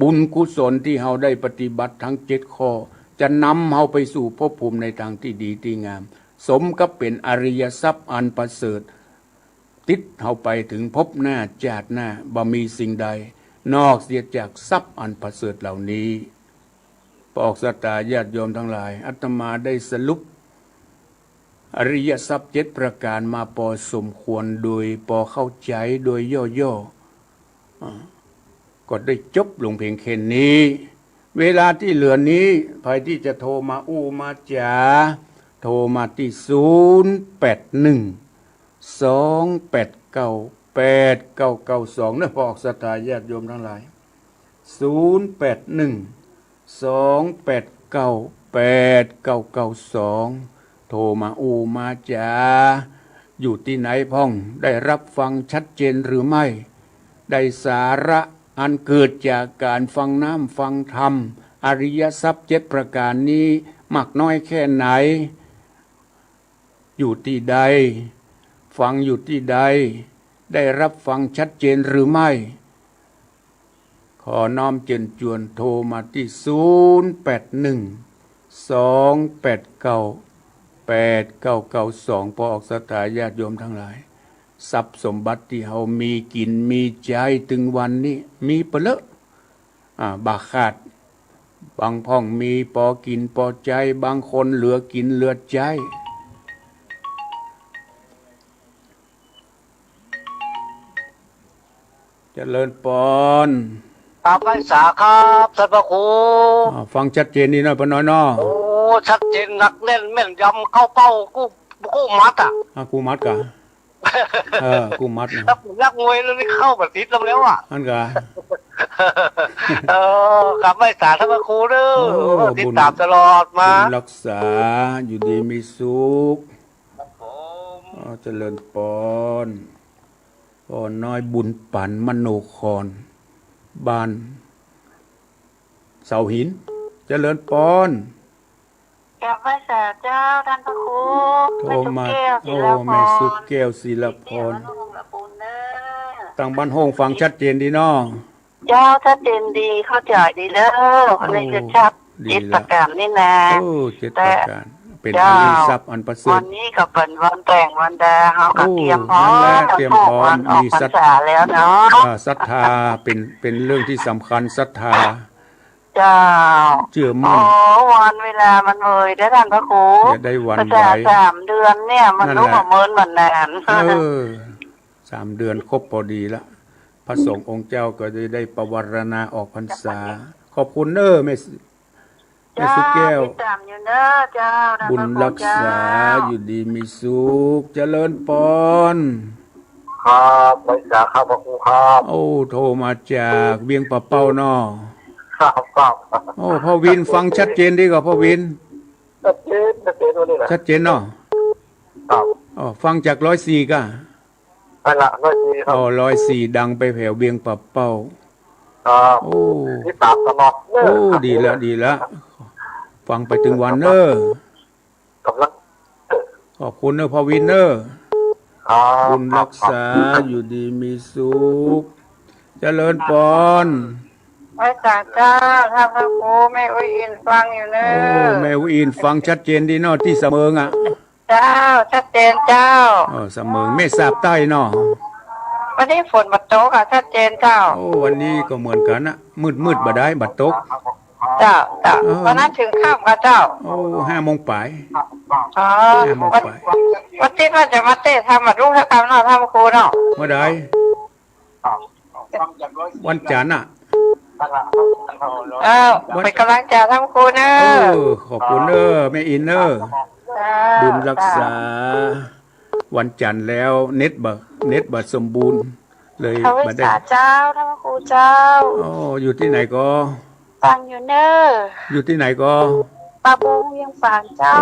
Speaker 2: บุญกุศลที่เราได้ปฏิบัติทั้ง7 ข้อจะนำเราไปสู่ภพภูมิในทางที่ดีที่งามสมกับเป็นอริยทรัพย์อันประเสริฐติดเราไปถึงภพหน้าชาติหน้าบ่มีสิ่งใดนอกเสียจากทรัพย์อันประเสริฐเหล่านี้ปอกสตาญาติโยมทั้งหลายอาตมาได้สรุปอริยทรัพย์7 ประการมาพอสมควรโดยพอเข้าใจโดยย่อๆก็ได้จบลงเพียงแค่นี้เวลาที่เหลือนี้ใครที่จะโทรมามาจ๋าโทรมาที่0812898992นะบอกสตาญาติโยมทั้งหลาย0812898992โทรมามาจ๋าอยู่ที่ไหนพ่องได้รับฟังชัดเจนหรือไม่ได้สาระอันเกิดจากการฟังน้ำฟังธรรมอริยทรัพย์7 ประการนี้มากน้อยแค่ไหนอยู่ที่ใดฟังอยู่ที่ใดได้รับฟังชัดเจนหรือไม่ขอน้อมเชิญชวนโทรมาที่0812898992พอออกสถาญาติโยมทั้งหลายทรัพย์สมบัติที่เรามีกินมีใจถึงวันนี้มีเปลอะบาขาดบางพ่องมีพอกินพอใจบางคนเหลือกินเหลือใจเจริญปอน
Speaker 3: ตามพรรษาครับท่านพระครู
Speaker 2: ฟังชัดเจนนี่นะพ่อน้อยเนาะ
Speaker 3: โอ้ชัดเจนหนักแน่นแม่นยำเข้าเป้ากู้มัด
Speaker 2: กูมัดกะกูมัดนะ
Speaker 3: ถ้าผมรักมวยแล้วนี่เข้าแบบติดแล้ว
Speaker 2: อันกะ
Speaker 3: กับไม่สาท่านพระครูเด้อติดตามตลอดมา
Speaker 2: รักษาอยู่ดีมีสุขเจริญปอนพ่อน้อยบุญปันมโนครบ้านเสาหินเจริญปอน
Speaker 4: กับพระสาเจ้าท่านพระครู
Speaker 2: โทรมาแม่สุกแก้วศิลพรตั้งบ้านห้องฟังชัดเจนดีเนาะ
Speaker 4: เจ้าชัดเจนดีเข้าใจดีแล้วอะไรจะชัด7 ประการนี่นะ
Speaker 2: 7 ประการเป็นอริยทรัพย์อันประเสริฐ
Speaker 4: วันนี้ก็เป็นวันแต่งวันแดงเขาก็เตรียมพร้อมมีศรัทธาแล้วเนาะ
Speaker 2: ศรัทธาเป็นเรื่องที่สำคัญศรัทธา
Speaker 4: เจ้า
Speaker 2: เชื่อมั่น
Speaker 4: วันเวลามันเลยได้ท่านพระครู
Speaker 2: จะได้วัน
Speaker 4: ไหว3 เดือนเนี่ยมันรู้ว่าเมินมันนาน
Speaker 2: 3 เดือนครบพอดีละพระสงฆ์องค์เจ้าก็ได้ประวารณาออกพรรษาขอบคุณแม่สุแก้วบุญรักษาอยู่ดีมีสุขเจริญปอน
Speaker 3: ครับไปสาครับพระครูครับ
Speaker 2: โทรมาจากเวียงปะเป้าเนาะ
Speaker 3: ครับ
Speaker 2: พ่อวินฟังชัดเจนดีกว่าพ่อวิน
Speaker 3: ชัดเจนตัวนี้แหละ
Speaker 2: ชัดเจนเนาะ
Speaker 3: ครับ
Speaker 2: ฟังจาก104ก็
Speaker 3: นั่นละ104ครับ
Speaker 2: 104ดังไปแผ่วเวียงปะเป้า
Speaker 3: ที่ตามตลอด
Speaker 2: ดีแล้วฟังไปถึงวัน
Speaker 3: กำลัง
Speaker 2: ขอบคุณพ่อวินบุญรักษาอยู่ดีมีสุขเจริญปอน
Speaker 4: พระสาเจ้าท่านพระครูแม่อุ้ยอินฟังอยู่เนอะ
Speaker 2: แม่อุ้ยอินฟังชัดเจนดีเนาะที่เสมิง
Speaker 4: เจ้าชัดเจนเจ้า
Speaker 2: เสมิงไม่ทราบใต้เนาะ
Speaker 4: วันนี้ฝนบัดตกชัดเจนเจ้า
Speaker 2: วันนี้ก็เหมือนกันนะมืดบ่ได้บัดตก
Speaker 4: เจ้าวันนั้นถึงค่ำค่ะเจ้า
Speaker 2: โอ้5 โมงป่าย
Speaker 4: อ๋อ
Speaker 2: 5 โมง
Speaker 4: วัน
Speaker 2: ป่าย
Speaker 4: วันที่ว่าจะมาเต้ทำมารุ่งให้ทำเนาะทำครูเนาะ
Speaker 2: เมื่อใดวันจันทร์อ่ะ
Speaker 4: เป็นกำลังใจทำครูเนอะ
Speaker 2: ขอบคุณแม่อินบุญรักษา วันจันทร์แล้วเน็ตบัสมบูรณ์เลย
Speaker 4: ทวิ
Speaker 2: มาได้
Speaker 4: สาเจ้าทำครูเจ้า
Speaker 2: อยู่ที่ไหนก็
Speaker 4: ฟังอยู่เนอะ
Speaker 2: อยู่ที่ไหนก็
Speaker 4: ปลาบุงยังฝังเจ้า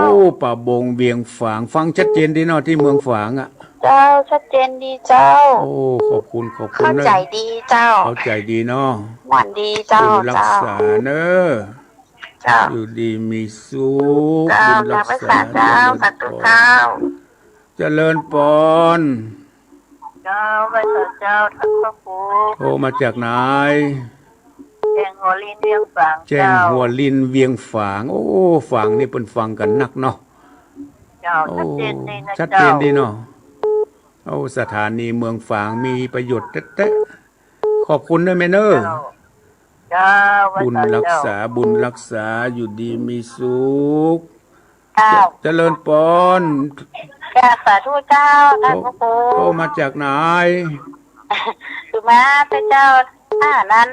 Speaker 2: ป่าบงเวียงฝางฟังชัดเจนดีเนาะที่เมืองฝางอ่ะ
Speaker 4: เจ้าชัดเจนดีเจ้า
Speaker 2: ขอบคุณ
Speaker 4: เข้าใจดีเจ้า
Speaker 2: เข้าใจดีเนาะ
Speaker 4: หวานดีเจ้า
Speaker 2: บุญรัก
Speaker 4: เจ้า
Speaker 2: ษาเนอะ
Speaker 4: เจ้า
Speaker 2: อยู่ดีมีสุข
Speaker 4: เจ้า
Speaker 2: บุญรั
Speaker 4: ท
Speaker 2: ก
Speaker 4: วิ
Speaker 2: ษา
Speaker 4: สาเจ้าสัตว์เจ้า
Speaker 2: เจริญปอน
Speaker 4: เจ้าไปเถิดเจ้าท่านพระครู
Speaker 2: โทรมาจากไหน
Speaker 4: แจ้งหัวลินเรียงฝัง
Speaker 2: แจ้ง
Speaker 4: เจ้า
Speaker 2: หัวลินเวียงฝาง ฝางนี่เป็นฟังกันนักเนาะ
Speaker 4: เจ้าชัดเจนดีนะ
Speaker 2: ชัด
Speaker 4: เจ้า
Speaker 2: เจนดีเนาะสถานีเมืองฝางมีประโยชน์เต๊ะๆขอบคุณด้วยแม่เนอ
Speaker 4: เจ้าไป
Speaker 2: บุญ
Speaker 4: เถิด
Speaker 2: รัก
Speaker 4: เจ้า
Speaker 2: ษาบุญรักษาอยู่ดีมีสุข
Speaker 4: เจ้า
Speaker 2: เจริญปอน
Speaker 4: แก่สาธุเจ้าท่านพระครู
Speaker 2: โทรมาจากไหน
Speaker 4: คือมาพระเจ้าถ้านั้น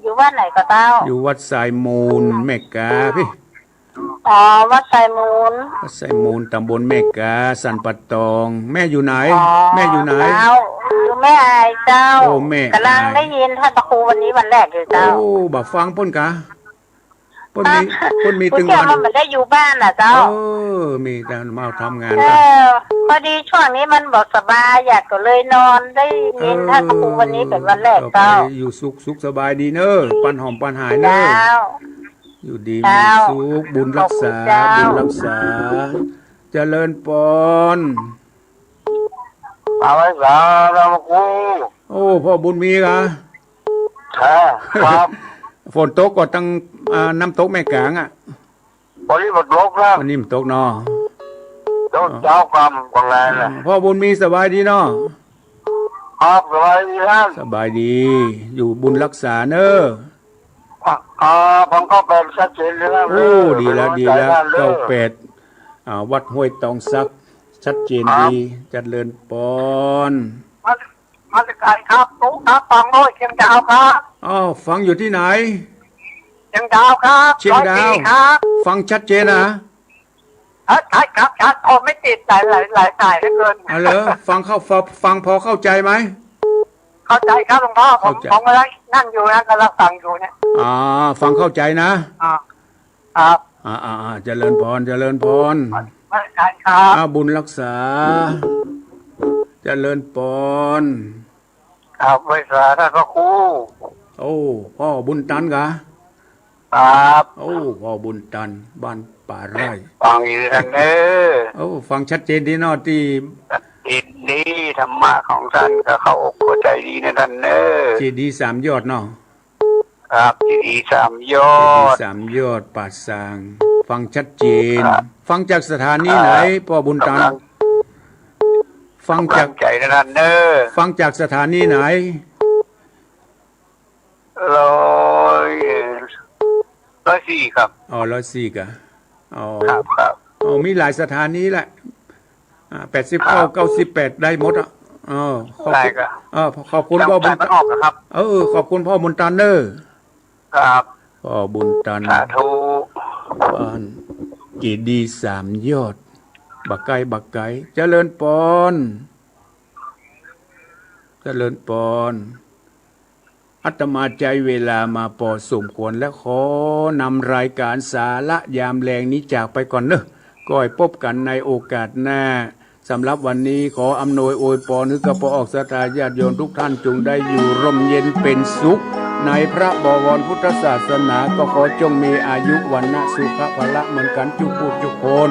Speaker 4: อยู่วัดไหนก็เจ้า
Speaker 2: อยู่วัดสายมูลแม่กาพี่
Speaker 4: อ๋อวัดไซมูล
Speaker 2: วัดสายมูลตำบลแม่กาสันปัตตอง แม่อยู่ไหน
Speaker 4: อ๋อ
Speaker 2: แม่อยู่ไหน
Speaker 4: เจ้าอยู่แม่อายเจ้า
Speaker 2: โอ้แม่อาย
Speaker 4: กำลังได้ยินท่านพระครูวันนี้วันแรกอยู่เจ้า
Speaker 2: บ่ฟังพ่นกะพ่นมี
Speaker 4: ผู้
Speaker 2: ถึง
Speaker 4: เจ้า
Speaker 2: วัน
Speaker 4: มันได้อยู่บ้านน่ะเจ้า
Speaker 2: มีแต่มาทำงาน
Speaker 4: เอ
Speaker 2: กัน
Speaker 4: พอดีช่วงนี้มันบอกสบายอยากก็เลยนอนได้ยินท่านพระครูวันนี้เป็นวันแรก
Speaker 2: ต่อไป
Speaker 4: เจ้า
Speaker 2: อยู่สุขสบายดีเนอะปันหอมปันหายเนอะ
Speaker 4: เจ้า
Speaker 2: อยู่ดี
Speaker 4: เจ้า
Speaker 2: มีสุขบุญรักษา
Speaker 4: ขอบคุณเจ้า
Speaker 2: บุญรักษา เจริญปอน
Speaker 3: เอาไว้สาเรากู
Speaker 2: พ่อบุญมีกะ
Speaker 3: ครับ
Speaker 2: ฝนตกก็ตั้งน้ำตกแม่กลางอ่ะ
Speaker 3: วันนี้หมดโลกแล้ว
Speaker 2: วันนี้มันตกเนาะ
Speaker 3: เจ้ากรรมกันแล้วนะ
Speaker 2: พ่อบุญมีสบายดีเนาะ
Speaker 3: ครับสบายดีครับ
Speaker 2: สบายดี อยู่บุญรักษาเนอะ
Speaker 3: ผมก็เป็นชัดเจนแล้ว
Speaker 2: ดีแล้ว98วัดห้วยตองซักชัดเจนดีเจริญปอน
Speaker 3: มาจากไหนครับตุ๊กครับฟังโน้ยเชียงดาวครับ
Speaker 2: ฟังอยู่ที่ไหน
Speaker 3: เชียงดาวครับ
Speaker 2: เชียงดาว
Speaker 3: 104ครับ
Speaker 2: ฟังชัดเจนนะ
Speaker 3: ใช่ครับชัดโทรไม่ติดหลายสายเหลือเกิน
Speaker 2: เหรอฟังพอเข้าใจไหม
Speaker 3: เข้าใจครับหลวงพ่อผม
Speaker 2: เข้าใจ
Speaker 3: กำลังนั่งอยู่นะกำลังฟังอยู่เนี่ย
Speaker 2: ฟังเข้าใจนะ
Speaker 3: ครับ
Speaker 2: เจริญพรเจริญพร
Speaker 3: มาจากไหนครับ
Speaker 2: บุญรักษา เจริญปอน
Speaker 3: ครับไว้สาท่านพระครู
Speaker 2: พ่อบุญตันกะ
Speaker 3: ครับ
Speaker 2: พ่อบุญตันบ้านป่าไร่
Speaker 3: ฟังอยู่ท่านเด้อ
Speaker 2: ฟังชัดเจนที่นอที่
Speaker 3: อินดีธรรมะของท่านก็เข้าอกเข้าใจดีนะท่านเด้อ
Speaker 2: เจดีย์สามยอดเนาะ
Speaker 3: ครับดีสามยอ
Speaker 2: เจดี
Speaker 3: ด
Speaker 2: ย์สามยอดป่าสาง ฟังชัดเจน
Speaker 3: ครับ
Speaker 2: ฟังจากสถานีไหนพ่อบุญตัน ฟัง
Speaker 3: กำ
Speaker 2: จา
Speaker 3: ลั
Speaker 2: ก
Speaker 3: งใจนะท่านเด้อ
Speaker 2: ฟังจากสถานีไหน
Speaker 3: 104ครับ
Speaker 2: 104กะ
Speaker 3: ครับ
Speaker 2: มีหลายสถานีแหละ89 98ได้หมดอ่ะขอบ
Speaker 3: ได้
Speaker 2: คุณ
Speaker 3: ก็
Speaker 2: ขอบคุณพ่อบุญ
Speaker 3: มันออกนะครับ
Speaker 2: ขอบคุณพ่อบุญตันเนอร์
Speaker 3: ครับ
Speaker 2: พ่อบุญตัน
Speaker 3: สาธุ
Speaker 2: บ้านกีดีสามยอด บักไก่เจริญปอนเจริญปอนอาตมาใจเวลามาพอสมควรและขอนำรายการสาระยามแรงนี้จากไปก่อนเนอะก็ให้พบกันในโอกาสหน้าสำหรับวันนี้ขออำนวยอวยพรนึกกระปออกศรัทธาญาติโยมทุกท่านจงได้อยู่ร่มเย็นเป็นสุขในพระบวรพุทธศาสนาก็ขอจงมีอายุวันนะสุขภละเหมือนกันทุกผู้ทุกคน